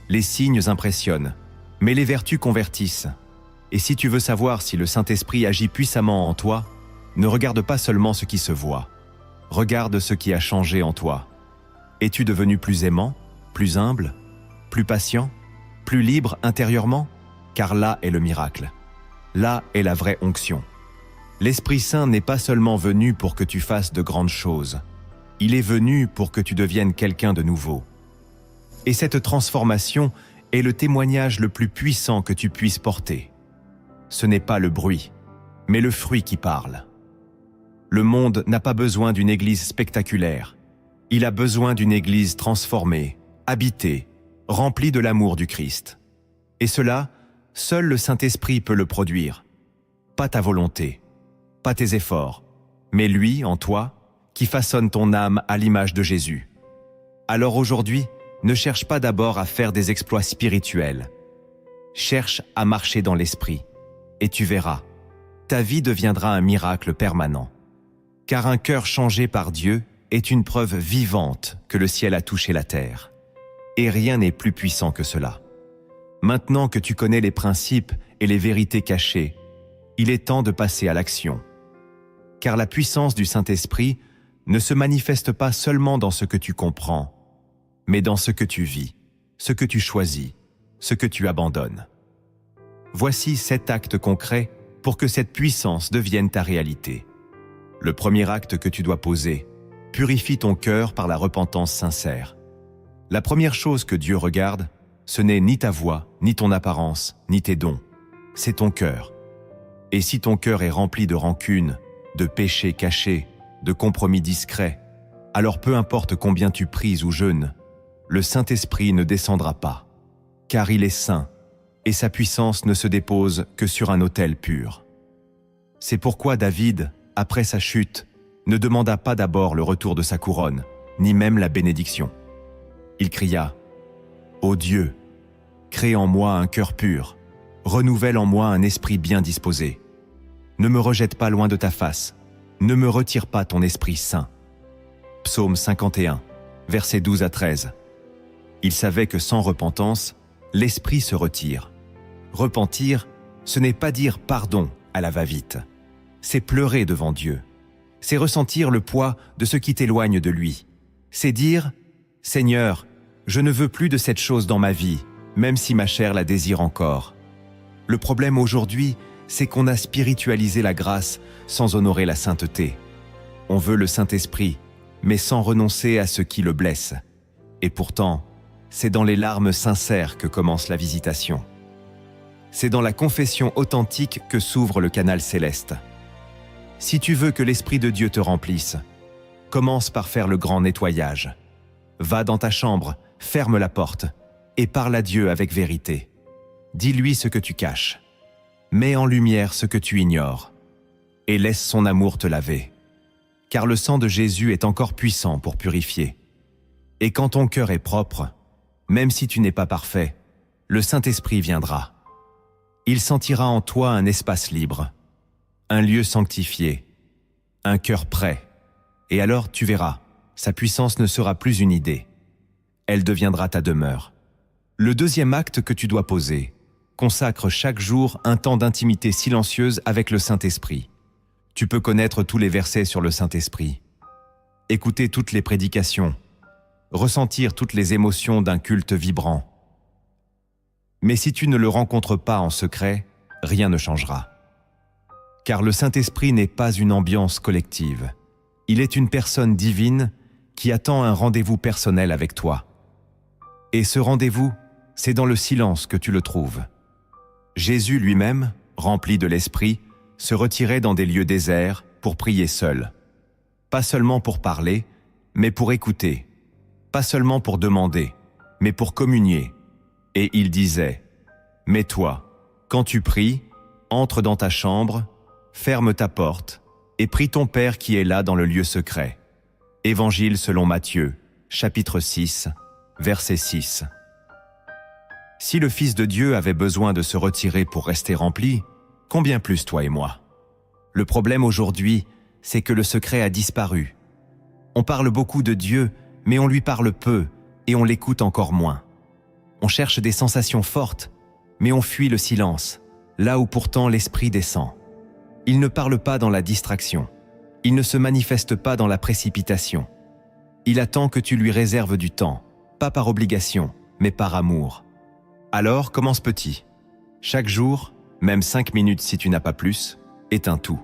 Les signes impressionnent. Mais les vertus convertissent. Et si tu veux savoir si le Saint-Esprit agit puissamment en toi, ne regarde pas seulement ce qui se voit. Regarde ce qui a changé en toi. Es-tu devenu plus aimant, plus humble, plus patient, plus libre intérieurement? Car là est le miracle. Là est la vraie onction. L'Esprit Saint n'est pas seulement venu pour que tu fasses de grandes choses. Il est venu pour que tu deviennes quelqu'un de nouveau. Et cette transformation est le témoignage le plus puissant que tu puisses porter. Ce n'est pas le bruit, mais le fruit qui parle. Le monde n'a pas besoin d'une église spectaculaire. Il a besoin d'une église transformée, habitée, remplie de l'amour du Christ. Et cela, seul le Saint-Esprit peut le produire. Pas ta volonté, pas tes efforts, mais lui, en toi, qui façonne ton âme à l'image de Jésus. Alors aujourd'hui, ne cherche pas d'abord à faire des exploits spirituels. Cherche à marcher dans l'Esprit, et tu verras, ta vie deviendra un miracle permanent. Car un cœur changé par Dieu est une preuve vivante que le ciel a touché la terre. Et rien n'est plus puissant que cela. Maintenant que tu connais les principes et les vérités cachées, il est temps de passer à l'action. Car la puissance du Saint-Esprit ne se manifeste pas seulement dans ce que tu comprends, mais dans ce que tu vis, ce que tu choisis, ce que tu abandonnes. Voici 7 actes concrets pour que cette puissance devienne ta réalité. Le premier acte que tu dois poser, purifie ton cœur par la repentance sincère. La première chose que Dieu regarde, ce n'est ni ta voix, ni ton apparence, ni tes dons. C'est ton cœur. Et si ton cœur est rempli de rancune, de péchés cachés, de compromis discrets, alors peu importe combien tu pries ou jeûnes, le Saint-Esprit ne descendra pas, car il est saint, et sa puissance ne se dépose que sur un autel pur. C'est pourquoi David, après sa chute, ne demanda pas d'abord le retour de sa couronne, ni même la bénédiction. Il cria « Ô Dieu, crée en moi un cœur pur, renouvelle en moi un esprit bien disposé. Ne me rejette pas loin de ta face, ne me retire pas ton Esprit Saint. » Psaume 51, versets 12 à 13. Il savait que sans repentance, l'Esprit se retire. Repentir, ce n'est pas dire pardon à la va-vite. C'est pleurer devant Dieu. C'est ressentir le poids de ce qui t'éloigne de lui. C'est dire « Seigneur, je ne veux plus de cette chose dans ma vie, même si ma chair la désire encore. » Le problème aujourd'hui, c'est qu'on a spiritualisé la grâce sans honorer la sainteté. On veut le Saint-Esprit, mais sans renoncer à ce qui le blesse. Et pourtant, c'est dans les larmes sincères que commence la visitation. C'est dans la confession authentique que s'ouvre le canal céleste. Si tu veux que l'Esprit de Dieu te remplisse, commence par faire le grand nettoyage. Va dans ta chambre, ferme la porte et parle à Dieu avec vérité. Dis-lui ce que tu caches. Mets en lumière ce que tu ignores et laisse son amour te laver. Car le sang de Jésus est encore puissant pour purifier. Et quand ton cœur est propre, même si tu n'es pas parfait, le Saint-Esprit viendra. Il sentira en toi un espace libre, un lieu sanctifié, un cœur prêt. Et alors tu verras, sa puissance ne sera plus une idée. Elle deviendra ta demeure. Le deuxième acte que tu dois poser, consacre chaque jour un temps d'intimité silencieuse avec le Saint-Esprit. Tu peux connaître tous les versets sur le Saint-Esprit, écouter toutes les prédications, ressentir toutes les émotions d'un culte vibrant. Mais si tu ne le rencontres pas en secret, rien ne changera. Car le Saint-Esprit n'est pas une ambiance collective. Il est une personne divine qui attend un rendez-vous personnel avec toi. Et ce rendez-vous, c'est dans le silence que tu le trouves. Jésus lui-même, rempli de l'Esprit, se retirait dans des lieux déserts pour prier seul. Pas seulement pour parler, mais pour écouter. Pas seulement pour demander, mais pour communier. Et il disait « Mais toi, quand tu pries, entre dans ta chambre, ferme ta porte, et prie ton Père qui est là dans le lieu secret. » Évangile selon Matthieu, chapitre 6, verset 6. Si le Fils de Dieu avait besoin de se retirer pour rester rempli, combien plus toi et moi? Le problème aujourd'hui, c'est que le secret a disparu. On parle beaucoup de Dieu, mais on lui parle peu et on l'écoute encore moins. On cherche des sensations fortes, mais on fuit le silence, là où pourtant l'Esprit descend. Il ne parle pas dans la distraction. Il ne se manifeste pas dans la précipitation. Il attend que tu lui réserves du temps, pas par obligation, mais par amour. Alors commence petit. Chaque jour, même 5 minutes si tu n'as pas plus, éteins tout.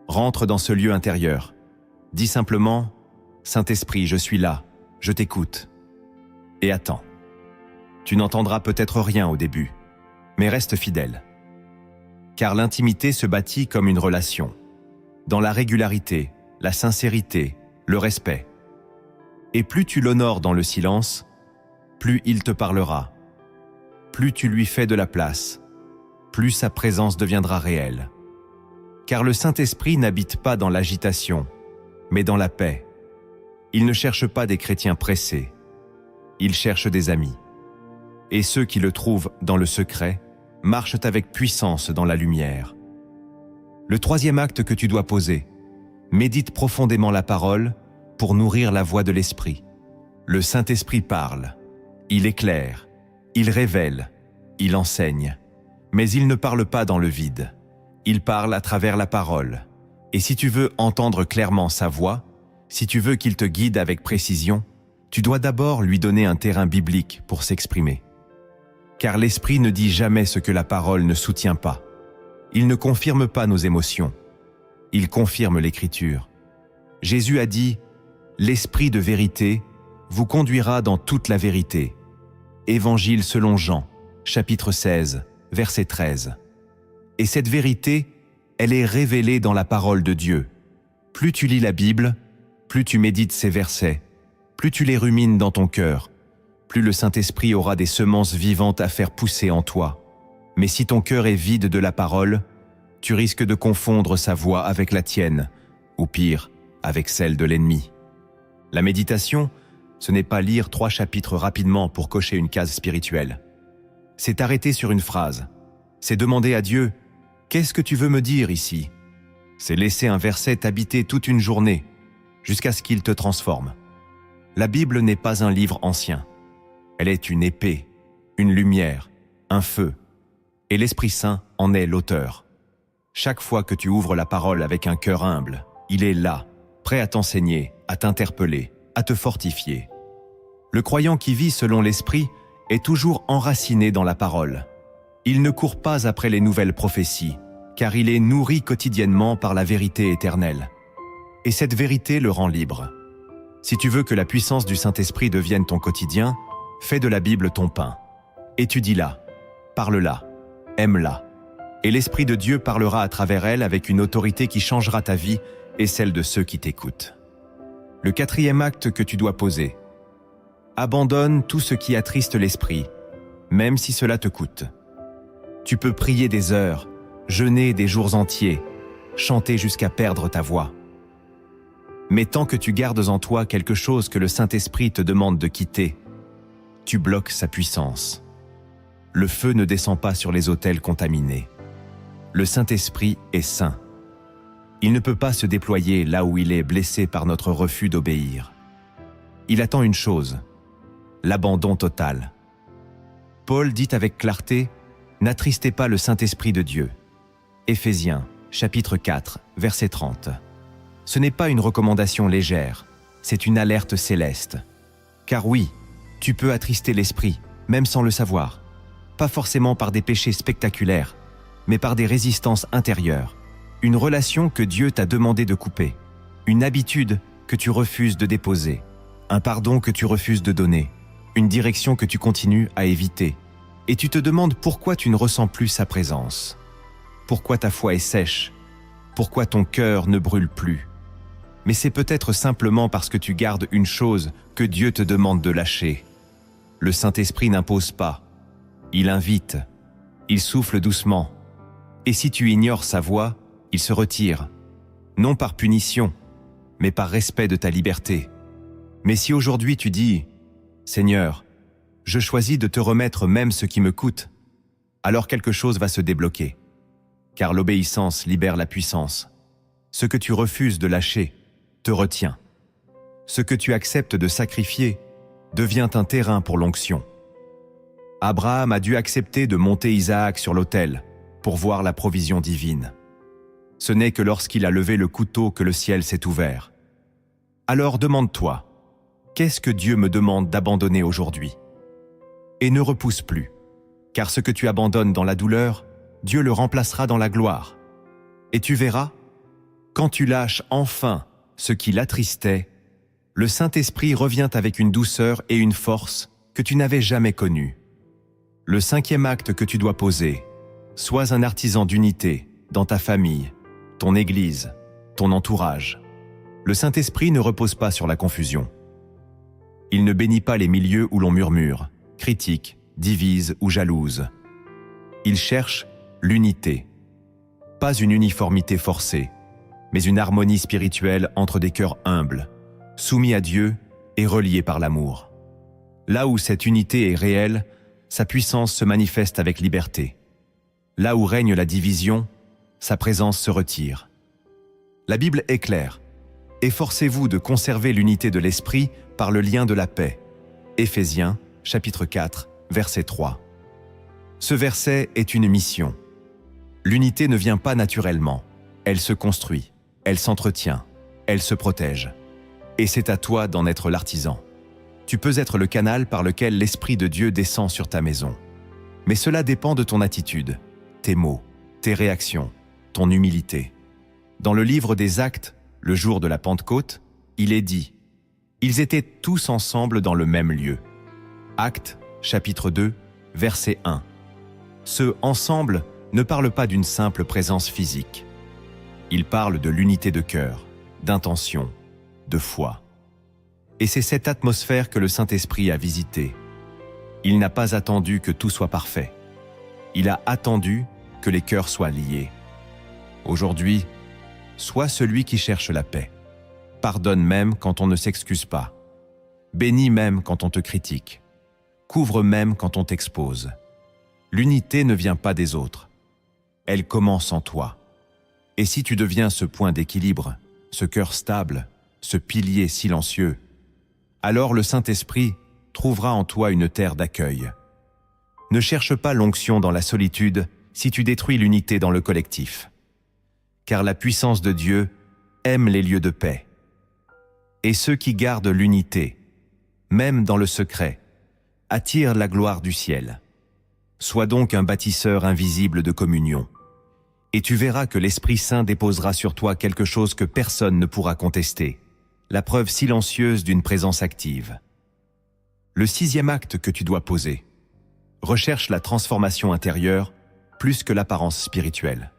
Rentre dans ce lieu intérieur. Dis simplement « Saint-Esprit, je suis là, je t'écoute. » Et attends. Tu n'entendras peut-être rien au début, mais reste fidèle. Car l'intimité se bâtit comme une relation, dans la régularité, la sincérité, le respect. Et plus tu l'honores dans le silence, plus il te parlera. Plus tu lui fais de la place, plus sa présence deviendra réelle. Car le Saint-Esprit n'habite pas dans l'agitation, mais dans la paix. Il ne cherche pas des chrétiens pressés, il cherche des amis. Et ceux qui le trouvent dans le secret marchent avec puissance dans la lumière. Le troisième acte que tu dois poser, médite profondément la parole pour nourrir la voix de l'Esprit. Le Saint-Esprit parle, il éclaire, il révèle, il enseigne. Mais il ne parle pas dans le vide. Il parle à travers la parole. Et si tu veux entendre clairement sa voix, si tu veux qu'il te guide avec précision, tu dois d'abord lui donner un terrain biblique pour s'exprimer. Car l'Esprit ne dit jamais ce que la parole ne soutient pas. Il ne confirme pas nos émotions. Il confirme l'Écriture. Jésus a dit « L'Esprit de vérité vous conduira dans toute la vérité. » Évangile selon Jean, chapitre 16, verset 13. Et cette vérité, elle est révélée dans la parole de Dieu. Plus tu lis la Bible, plus tu médites ces versets, plus tu les rumines dans ton cœur, plus le Saint-Esprit aura des semences vivantes à faire pousser en toi. Mais si ton cœur est vide de la parole, tu risques de confondre sa voix avec la tienne, ou pire, avec celle de l'ennemi. La méditation, ce n'est pas lire 3 chapitres rapidement pour cocher une case spirituelle. C'est arrêter sur une phrase. C'est demander à Dieu « Qu'est-ce que tu veux me dire ici ?» C'est laisser un verset t'habiter toute une journée, jusqu'à ce qu'il te transforme. La Bible n'est pas un livre ancien. Elle est une épée, une lumière, un feu. Et l'Esprit Saint en est l'auteur. Chaque fois que tu ouvres la parole avec un cœur humble, il est là, prêt à t'enseigner, à t'interpeller, à te fortifier. Le croyant qui vit selon l'Esprit est toujours enraciné dans la parole. Il ne court pas après les nouvelles prophéties, car il est nourri quotidiennement par la vérité éternelle. Et cette vérité le rend libre. Si tu veux que la puissance du Saint-Esprit devienne ton quotidien, fais de la Bible ton pain. Étudie-la, parle-la, aime-la. Et l'Esprit de Dieu parlera à travers elle avec une autorité qui changera ta vie et celle de ceux qui t'écoutent. Le 4e acte que tu dois poser. Abandonne tout ce qui attriste l'esprit, même si cela te coûte. Tu peux prier des heures, jeûner des jours entiers, chanter jusqu'à perdre ta voix. Mais tant que tu gardes en toi quelque chose que le Saint-Esprit te demande de quitter, tu bloques sa puissance. Le feu ne descend pas sur les autels contaminés. Le Saint-Esprit est saint. Il ne peut pas se déployer là où il est blessé par notre refus d'obéir. Il attend une chose, l'abandon total. Paul dit avec clarté « N'attristez pas le Saint-Esprit de Dieu ». Éphésiens, chapitre 4, verset 30. Ce n'est pas une recommandation légère, c'est une alerte céleste. Car oui, tu peux attrister l'Esprit, même sans le savoir. Pas forcément par des péchés spectaculaires, mais par des résistances intérieures. Une relation que Dieu t'a demandé de couper. Une habitude que tu refuses de déposer. Un pardon que tu refuses de donner. Une direction que tu continues à éviter. Et tu te demandes pourquoi tu ne ressens plus sa présence. Pourquoi ta foi est sèche. Pourquoi ton cœur ne brûle plus. Mais c'est peut-être simplement parce que tu gardes une chose que Dieu te demande de lâcher. Le Saint-Esprit n'impose pas. Il invite. Il souffle doucement. Et si tu ignores sa voix, il se retire. Non par punition, mais par respect de ta liberté. Mais si aujourd'hui tu dis « Seigneur, je choisis de te remettre même ce qui me coûte », alors quelque chose va se débloquer. Car l'obéissance libère la puissance. Ce que tu refuses de lâcher te retient. Ce que tu acceptes de sacrifier devient un terrain pour l'onction. Abraham a dû accepter de monter Isaac sur l'autel pour voir la provision divine. Ce n'est que lorsqu'il a levé le couteau que le ciel s'est ouvert. Alors demande-toi, qu'est-ce que Dieu me demande d'abandonner aujourd'hui? Et ne repousse plus, car ce que tu abandonnes dans la douleur, Dieu le remplacera dans la gloire. Et tu verras, quand tu lâches enfin ce qui l'attristait, le Saint-Esprit revient avec une douceur et une force que tu n'avais jamais connues. Le 5e acte que tu dois poser, sois un artisan d'unité dans ta famille, ton église, ton entourage. Le Saint-Esprit ne repose pas sur la confusion. Il ne bénit pas les milieux où l'on murmure, critique, divise ou jalouse. Il cherche l'unité. Pas une uniformité forcée, mais une harmonie spirituelle entre des cœurs humbles, soumis à Dieu et reliés par l'amour. Là où cette unité est réelle, sa puissance se manifeste avec liberté. Là où règne la division, sa présence se retire. La Bible est claire. Efforcez-vous de conserver l'unité de l'esprit par le lien de la paix. Éphésiens, chapitre 4, verset 3. Ce verset est une mission. L'unité ne vient pas naturellement. Elle se construit, elle s'entretient, elle se protège. Et c'est à toi d'en être l'artisan. Tu peux être le canal par lequel l'Esprit de Dieu descend sur ta maison. Mais cela dépend de ton attitude, tes mots, tes réactions, ton humilité. Dans le livre des Actes, le jour de la Pentecôte, il est dit « Ils étaient tous ensemble dans le même lieu ». Actes, chapitre 2, verset 1. Ce « ensemble » ne parle pas d'une simple présence physique. Il parle de l'unité de cœur, d'intention, de foi. Et c'est cette atmosphère que le Saint-Esprit a visitée. Il n'a pas attendu que tout soit parfait. Il a attendu que les cœurs soient liés. Aujourd'hui, sois celui qui cherche la paix. Pardonne même quand on ne s'excuse pas. Bénis même quand on te critique. Couvre même quand on t'expose. L'unité ne vient pas des autres. Elle commence en toi. Et si tu deviens ce point d'équilibre, ce cœur stable, ce pilier silencieux, alors le Saint-Esprit trouvera en toi une terre d'accueil. Ne cherche pas l'onction dans la solitude si tu détruis l'unité dans le collectif. Car la puissance de Dieu aime les lieux de paix. Et ceux qui gardent l'unité, même dans le secret, attirent la gloire du ciel. Sois donc un bâtisseur invisible de communion. Et tu verras que l'Esprit Saint déposera sur toi quelque chose que personne ne pourra contester, la preuve silencieuse d'une présence active. Le 6e acte que tu dois poser. Recherche la transformation intérieure plus que l'apparence spirituelle.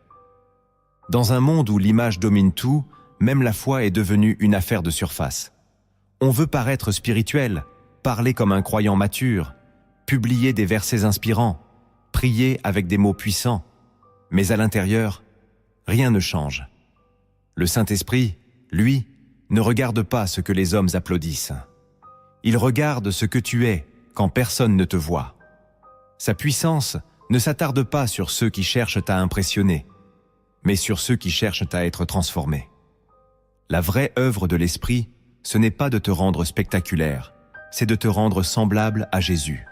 Dans un monde où l'image domine tout, même la foi est devenue une affaire de surface. On veut paraître spirituel, parler comme un croyant mature, publier des versets inspirants, prier avec des mots puissants. Mais à l'intérieur, rien ne change. Le Saint-Esprit, lui, ne regarde pas ce que les hommes applaudissent. Il regarde ce que tu es quand personne ne te voit. Sa puissance ne s'attarde pas sur ceux qui cherchent à impressionner, mais sur ceux qui cherchent à être transformés. La vraie œuvre de l'Esprit, ce n'est pas de te rendre spectaculaire, c'est de te rendre semblable à Jésus.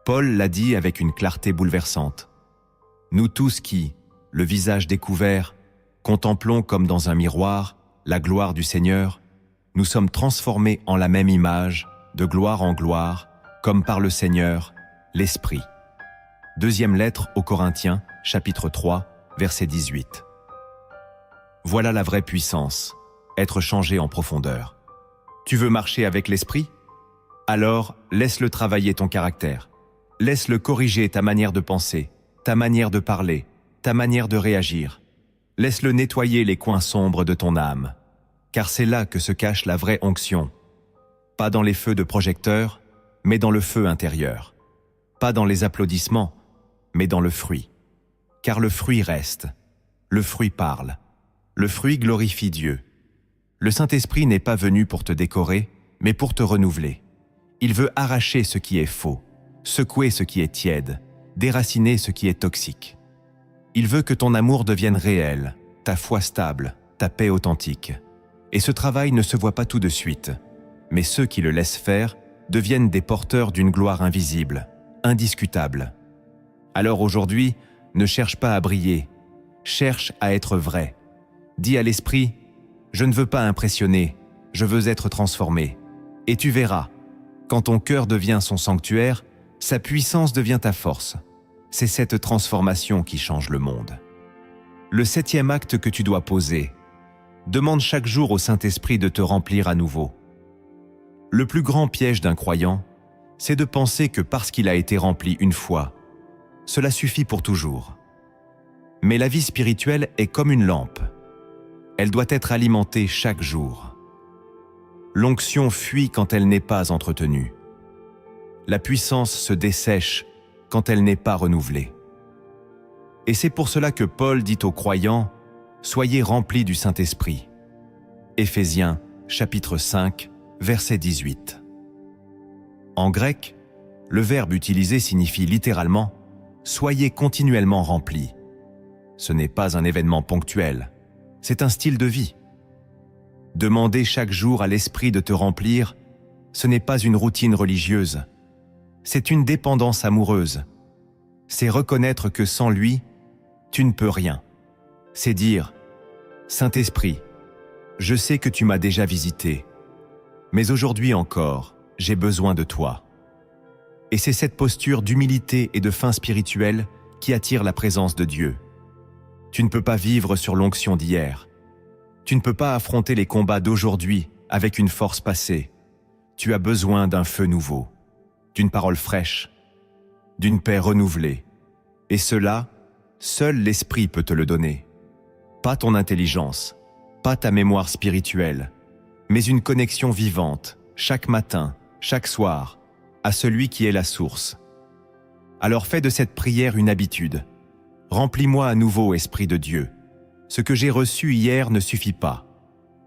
Paul l'a dit avec une clarté bouleversante. Nous tous qui, le visage découvert, contemplons comme dans un miroir la gloire du Seigneur, nous sommes transformés en la même image, de gloire en gloire, comme par le Seigneur, l'Esprit. Deuxième lettre aux Corinthiens, chapitre 3, verset 18. Voilà la vraie puissance, être changé en profondeur. Tu veux marcher avec l'Esprit? Alors, laisse-le travailler ton caractère. Laisse-le corriger ta manière de penser, ta manière de parler, ta manière de réagir. Laisse-le nettoyer les coins sombres de ton âme, car c'est là que se cache la vraie onction. Pas dans les feux de projecteur, mais dans le feu intérieur. Pas dans les applaudissements, mais dans le fruit. Car le fruit reste, le fruit parle, le fruit glorifie Dieu. Le Saint-Esprit n'est pas venu pour te décorer, mais pour te renouveler. Il veut arracher ce qui est faux, secouer ce qui est tiède, déraciner ce qui est toxique. Il veut que ton amour devienne réel, ta foi stable, ta paix authentique. Et ce travail ne se voit pas tout de suite, mais ceux qui le laissent faire deviennent des porteurs d'une gloire invisible, indiscutable. Alors aujourd'hui, ne cherche pas à briller, cherche à être vrai. Dis à l'Esprit, je ne veux pas impressionner, je veux être transformé. Et tu verras, quand ton cœur devient son sanctuaire, sa puissance devient ta force. C'est cette transformation qui change le monde. Le 7e acte que tu dois poser. Demande chaque jour au Saint-Esprit de te remplir à nouveau. Le plus grand piège d'un croyant, c'est de penser que parce qu'il a été rempli une fois, cela suffit pour toujours. Mais la vie spirituelle est comme une lampe. Elle doit être alimentée chaque jour. L'onction fuit quand elle n'est pas entretenue. La puissance se dessèche quand elle n'est pas renouvelée. Et c'est pour cela que Paul dit aux croyants « Soyez remplis du Saint-Esprit ». Éphésiens, chapitre 5, verset 18. En grec, le verbe utilisé signifie littéralement « Soyez continuellement remplis ». Ce n'est pas un événement ponctuel, c'est un style de vie. Demander chaque jour à l'Esprit de te remplir, ce n'est pas une routine religieuse. C'est une dépendance amoureuse. C'est reconnaître que sans lui, tu ne peux rien. C'est dire « Saint-Esprit, je sais que tu m'as déjà visité, mais aujourd'hui encore, j'ai besoin de toi. » Et c'est cette posture d'humilité et de faim spirituelle qui attire la présence de Dieu. Tu ne peux pas vivre sur l'onction d'hier. Tu ne peux pas affronter les combats d'aujourd'hui avec une force passée. Tu as besoin d'un feu nouveau, d'une parole fraîche, d'une paix renouvelée. Et cela, seul l'Esprit peut te le donner. Pas ton intelligence, pas ta mémoire spirituelle, mais une connexion vivante, chaque matin, chaque soir, à celui qui est la source. Alors fais de cette prière une habitude. Remplis-moi à nouveau, Esprit de Dieu. Ce que j'ai reçu hier ne suffit pas.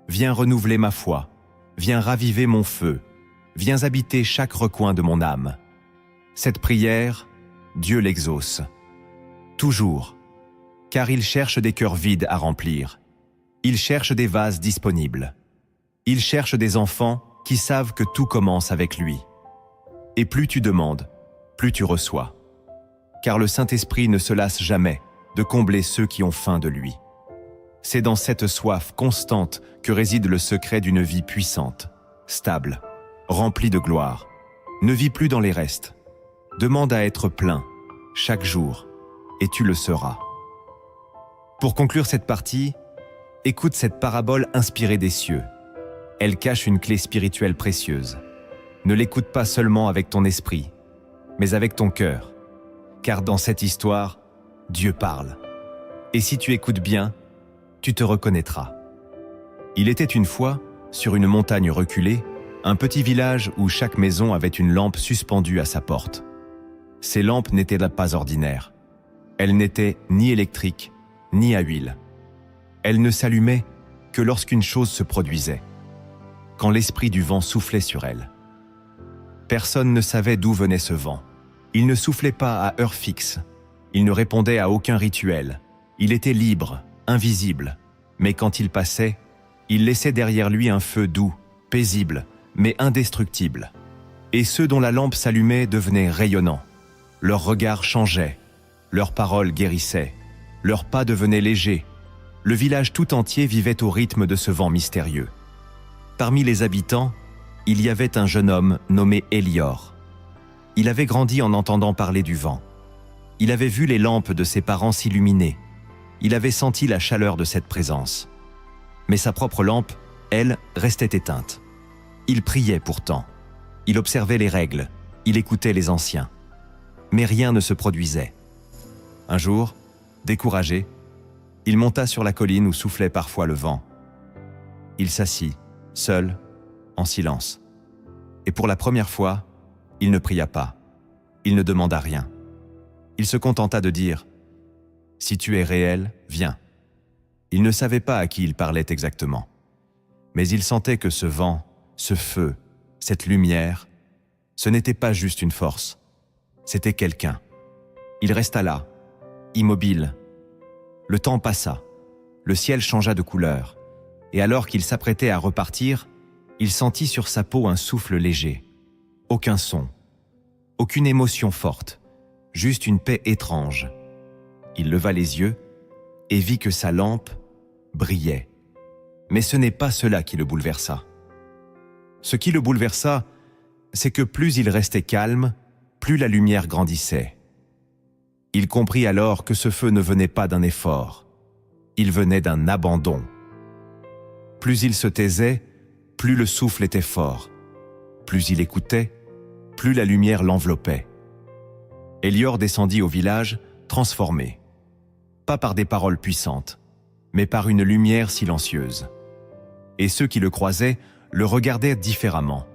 Viens renouveler ma foi, viens raviver mon feu, viens habiter chaque recoin de mon âme. Cette prière, Dieu l'exauce. Toujours, car il cherche des cœurs vides à remplir. Il cherche des vases disponibles. Il cherche des enfants qui savent que tout commence avec lui. Et plus tu demandes, plus tu reçois. Car le Saint-Esprit ne se lasse jamais de combler ceux qui ont faim de lui. C'est dans cette soif constante que réside le secret d'une vie puissante, stable, remplie de gloire. Ne vis plus dans les restes. Demande à être plein, chaque jour, et tu le seras. Pour conclure cette partie, écoute cette parabole inspirée des cieux. Elle cache une clé spirituelle précieuse. Ne l'écoute pas seulement avec ton esprit, mais avec ton cœur. Car dans cette histoire, Dieu parle. Et si tu écoutes bien, tu te reconnaîtras. Il était une fois, sur une montagne reculée, un petit village où chaque maison avait une lampe suspendue à sa porte. Ces lampes n'étaient pas ordinaires. Elles n'étaient ni électriques, ni à huile. Elles ne s'allumaient que lorsqu'une chose se produisait, quand l'esprit du vent soufflait sur elles. Personne ne savait d'où venait ce vent. Il ne soufflait pas à heure fixe. Il ne répondait à aucun rituel. Il était libre, invisible. Mais quand il passait, il laissait derrière lui un feu doux, paisible, mais indestructible. Et ceux dont la lampe s'allumait devenaient rayonnants. Leur regard changeait. Leurs paroles guérissaient. Leurs pas devenaient légers. Le village tout entier vivait au rythme de ce vent mystérieux. Parmi les habitants, il y avait un jeune homme nommé Élior. Il avait grandi en entendant parler du vent. Il avait vu les lampes de ses parents s'illuminer. Il avait senti la chaleur de cette présence. Mais sa propre lampe, elle, restait éteinte. Il priait pourtant. Il observait les règles. Il écoutait les anciens. Mais rien ne se produisait. Un jour, découragé, il monta sur la colline où soufflait parfois le vent. Il s'assit, seul, en silence. Et pour la première fois, il ne pria pas. Il ne demanda rien. Il se contenta de dire « Si tu es réel, viens ». Il ne savait pas à qui il parlait exactement. Mais il sentait que ce vent, ce feu, cette lumière, ce n'était pas juste une force. C'était quelqu'un. Il resta là, immobile. Le temps passa. Le ciel changea de couleur. Et alors qu'il s'apprêtait à repartir, il sentit sur sa peau un souffle léger. Aucun son. Aucune émotion forte. Juste une paix étrange. Il leva les yeux et vit que sa lampe brillait. Mais ce n'est pas cela qui le bouleversa. Ce qui le bouleversa, c'est que plus il restait calme, plus la lumière grandissait. Il comprit alors que ce feu ne venait pas d'un effort. Il venait d'un abandon. Plus il se taisait, plus le souffle était fort. Plus il écoutait, plus la lumière l'enveloppait. Élior descendit au village, transformé. Pas par des paroles puissantes, mais par une lumière silencieuse. Et ceux qui le croisaient le regardaient différemment.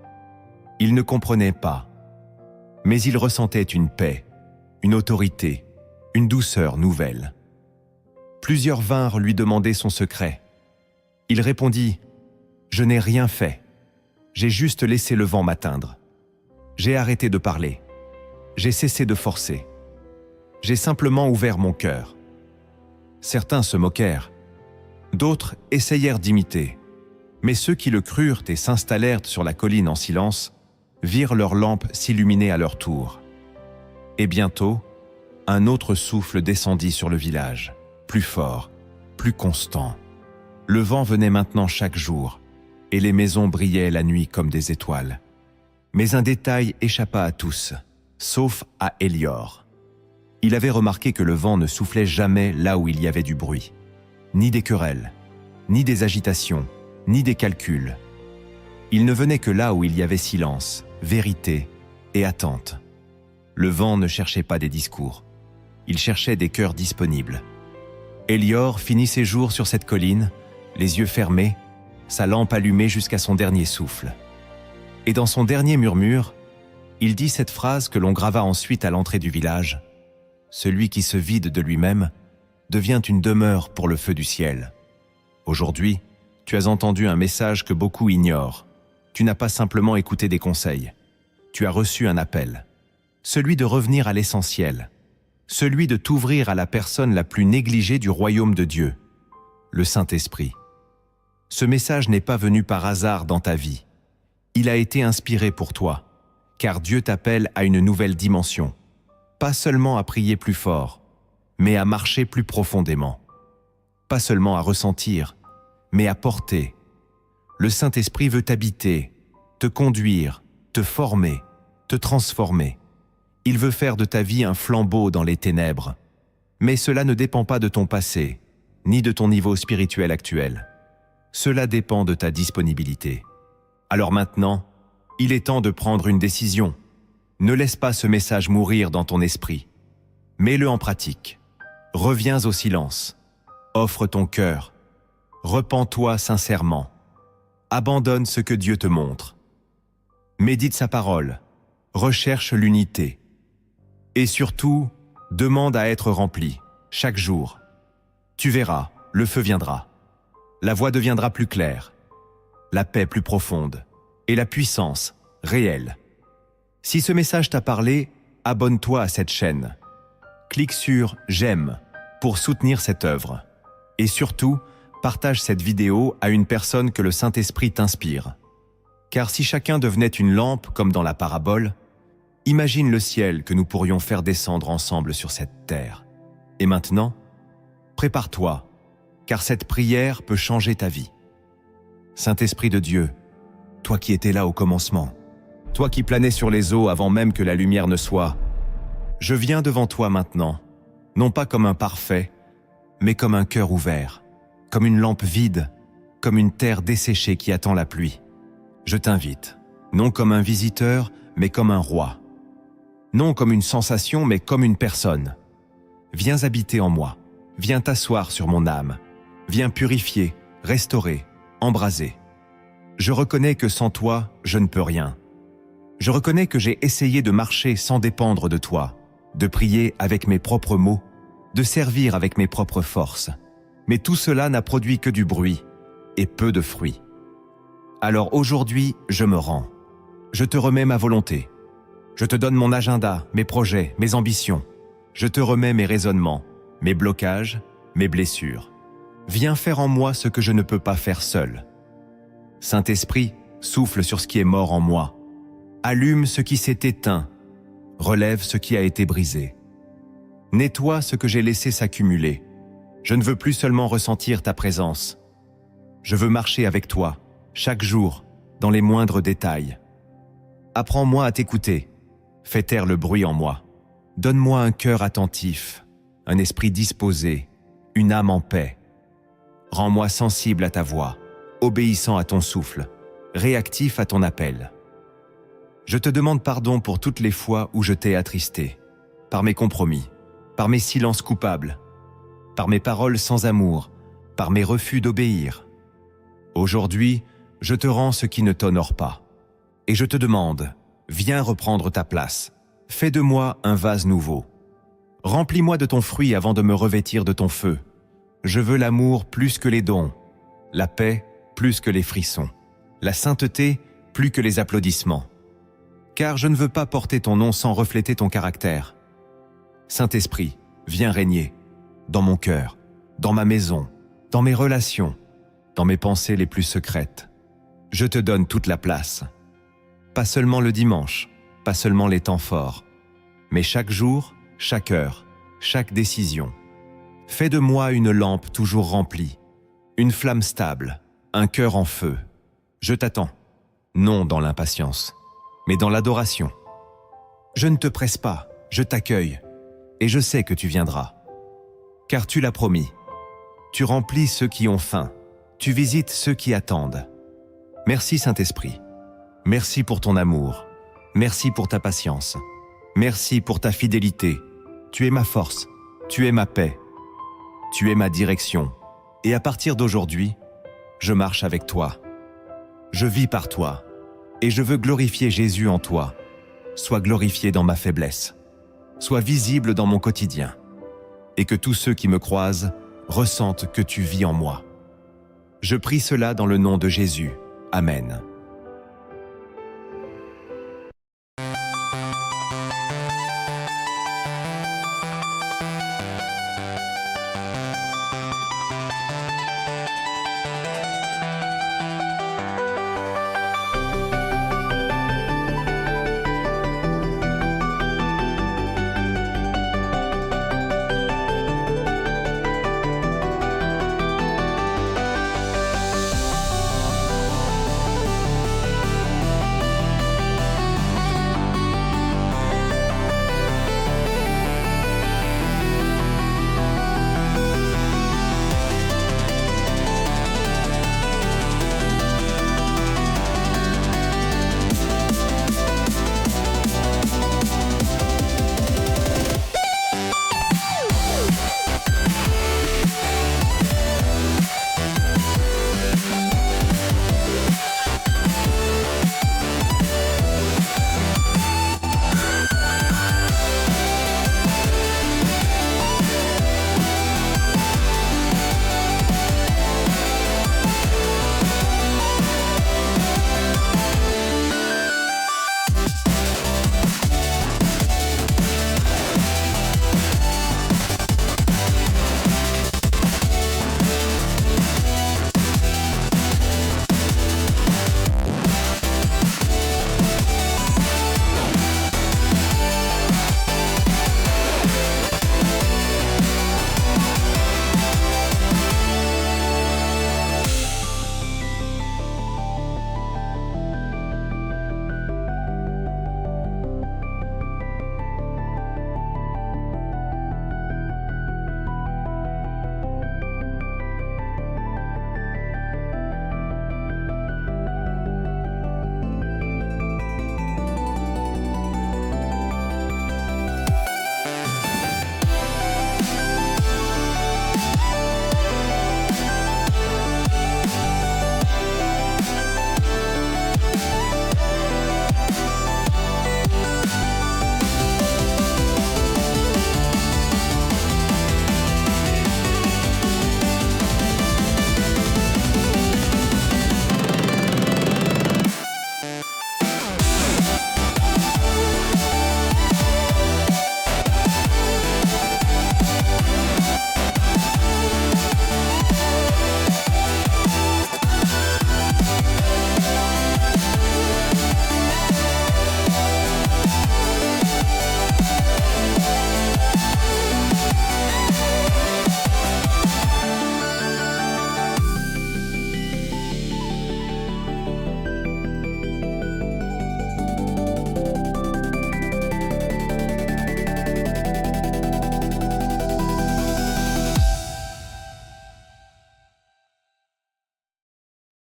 Ils ne comprenaient pas, mais ils ressentaient une paix, une autorité, une douceur nouvelle. Plusieurs vinrent lui demander son secret. Il répondit « Je n'ai rien fait. J'ai juste laissé le vent m'atteindre. J'ai arrêté de parler. J'ai cessé de forcer. J'ai simplement ouvert mon cœur. » Certains se moquèrent. D'autres essayèrent d'imiter. Mais ceux qui le crurent et s'installèrent sur la colline en silence virent leurs lampes s'illuminer à leur tour. Et bientôt, un autre souffle descendit sur le village, plus fort, plus constant. Le vent venait maintenant chaque jour, et les maisons brillaient la nuit comme des étoiles. Mais un détail échappa à tous, sauf à Élior. Il avait remarqué que le vent ne soufflait jamais là où il y avait du bruit, ni des querelles, ni des agitations, ni des calculs. Il ne venait que là où il y avait silence, vérité et attente. Le vent ne cherchait pas des discours, il cherchait des cœurs disponibles. Élior finit ses jours sur cette colline, les yeux fermés, sa lampe allumée jusqu'à son dernier souffle. Et dans son dernier murmure, il dit cette phrase que l'on grava ensuite à l'entrée du village. « Celui qui se vide de lui-même devient une demeure pour le feu du ciel. Aujourd'hui, tu as entendu un message que beaucoup ignorent. Tu n'as pas simplement écouté des conseils. Tu as reçu un appel. Celui de revenir à l'essentiel. Celui de t'ouvrir à la personne la plus négligée du royaume de Dieu, le Saint-Esprit. Ce message n'est pas venu par hasard dans ta vie. Il a été inspiré pour toi, car Dieu t'appelle à une nouvelle dimension. Pas seulement à prier plus fort, mais à marcher plus profondément. Pas seulement à ressentir, mais à porter. Le Saint-Esprit veut t'habiter, te conduire, te former, te transformer. Il veut faire de ta vie un flambeau dans les ténèbres. Mais cela ne dépend pas de ton passé, ni de ton niveau spirituel actuel. Cela dépend de ta disponibilité. Alors maintenant, il est temps de prendre une décision. Ne laisse pas ce message mourir dans ton esprit. Mets-le en pratique. Reviens au silence. Offre ton cœur. Repens-toi sincèrement. Abandonne ce que Dieu te montre. Médite sa parole. Recherche l'unité. Et surtout, demande à être rempli, chaque jour. Tu verras, le feu viendra. La voix deviendra plus claire. La paix plus profonde. Et la puissance réelle. Si ce message t'a parlé, abonne-toi à cette chaîne. Clique sur « J'aime » pour soutenir cette œuvre. Et surtout, partage cette vidéo à une personne que le Saint-Esprit t'inspire. Car si chacun devenait une lampe comme dans la parabole, imagine le ciel que nous pourrions faire descendre ensemble sur cette terre. Et maintenant, prépare-toi, car cette prière peut changer ta vie. Saint-Esprit de Dieu, toi qui étais là au commencement, toi qui planais sur les eaux avant même que la lumière ne soit, je viens devant toi maintenant, non pas comme un parfait, mais comme un cœur ouvert, comme une lampe vide, comme une terre desséchée qui attend la pluie. Je t'invite, non comme un visiteur, mais comme un roi. Non comme une sensation, mais comme une personne. Viens habiter en moi, viens t'asseoir sur mon âme, viens purifier, restaurer, embraser. Je reconnais que sans toi, je ne peux rien. Je reconnais que j'ai essayé de marcher sans dépendre de toi, de prier avec mes propres mots, de servir avec mes propres forces. Mais tout cela n'a produit que du bruit et peu de fruits. Alors aujourd'hui, je me rends. Je te remets ma volonté. Je te donne mon agenda, mes projets, mes ambitions. Je te remets mes raisonnements, mes blocages, mes blessures. Viens faire en moi ce que je ne peux pas faire seul. Saint-Esprit, souffle sur ce qui est mort en moi. Allume ce qui s'est éteint. Relève ce qui a été brisé. Nettoie ce que j'ai laissé s'accumuler. Je ne veux plus seulement ressentir ta présence. Je veux marcher avec toi, chaque jour, dans les moindres détails. Apprends-moi à t'écouter. Fais taire le bruit en moi. Donne-moi un cœur attentif, un esprit disposé, une âme en paix. Rends-moi sensible à ta voix, obéissant à ton souffle, réactif à ton appel. Je te demande pardon pour toutes les fois où je t'ai attristé, par mes compromis, par mes silences coupables, par mes paroles sans amour, par mes refus d'obéir. Aujourd'hui, je te rends ce qui ne t'honore pas. Et je te demande, viens reprendre ta place. Fais de moi un vase nouveau. Remplis-moi de ton fruit avant de me revêtir de ton feu. Je veux l'amour plus que les dons, la paix plus que les frissons, la sainteté plus que les applaudissements. Car je ne veux pas porter ton nom sans refléter ton caractère. Saint-Esprit, viens régner, dans mon cœur, dans ma maison, dans mes relations, dans mes pensées les plus secrètes. Je te donne toute la place. Pas seulement le dimanche, pas seulement les temps forts, mais chaque jour, chaque heure, chaque décision. Fais de moi une lampe toujours remplie, une flamme stable, un cœur en feu. Je t'attends, non dans l'impatience, mais dans l'adoration. Je ne te presse pas, je t'accueille, et je sais que tu viendras. Car tu l'as promis. Tu remplis ceux qui ont faim, tu visites ceux qui attendent. Merci Saint-Esprit. Merci pour ton amour. Merci pour ta patience. Merci pour ta fidélité. Tu es ma force. Tu es ma paix. Tu es ma direction. Et à partir d'aujourd'hui, je marche avec toi. Je vis par toi. Et je veux glorifier Jésus en toi. Sois glorifié dans ma faiblesse. Sois visible dans mon quotidien. et que tous ceux qui me croisent ressentent que tu vis en moi. Je prie cela dans le nom de Jésus. Amen.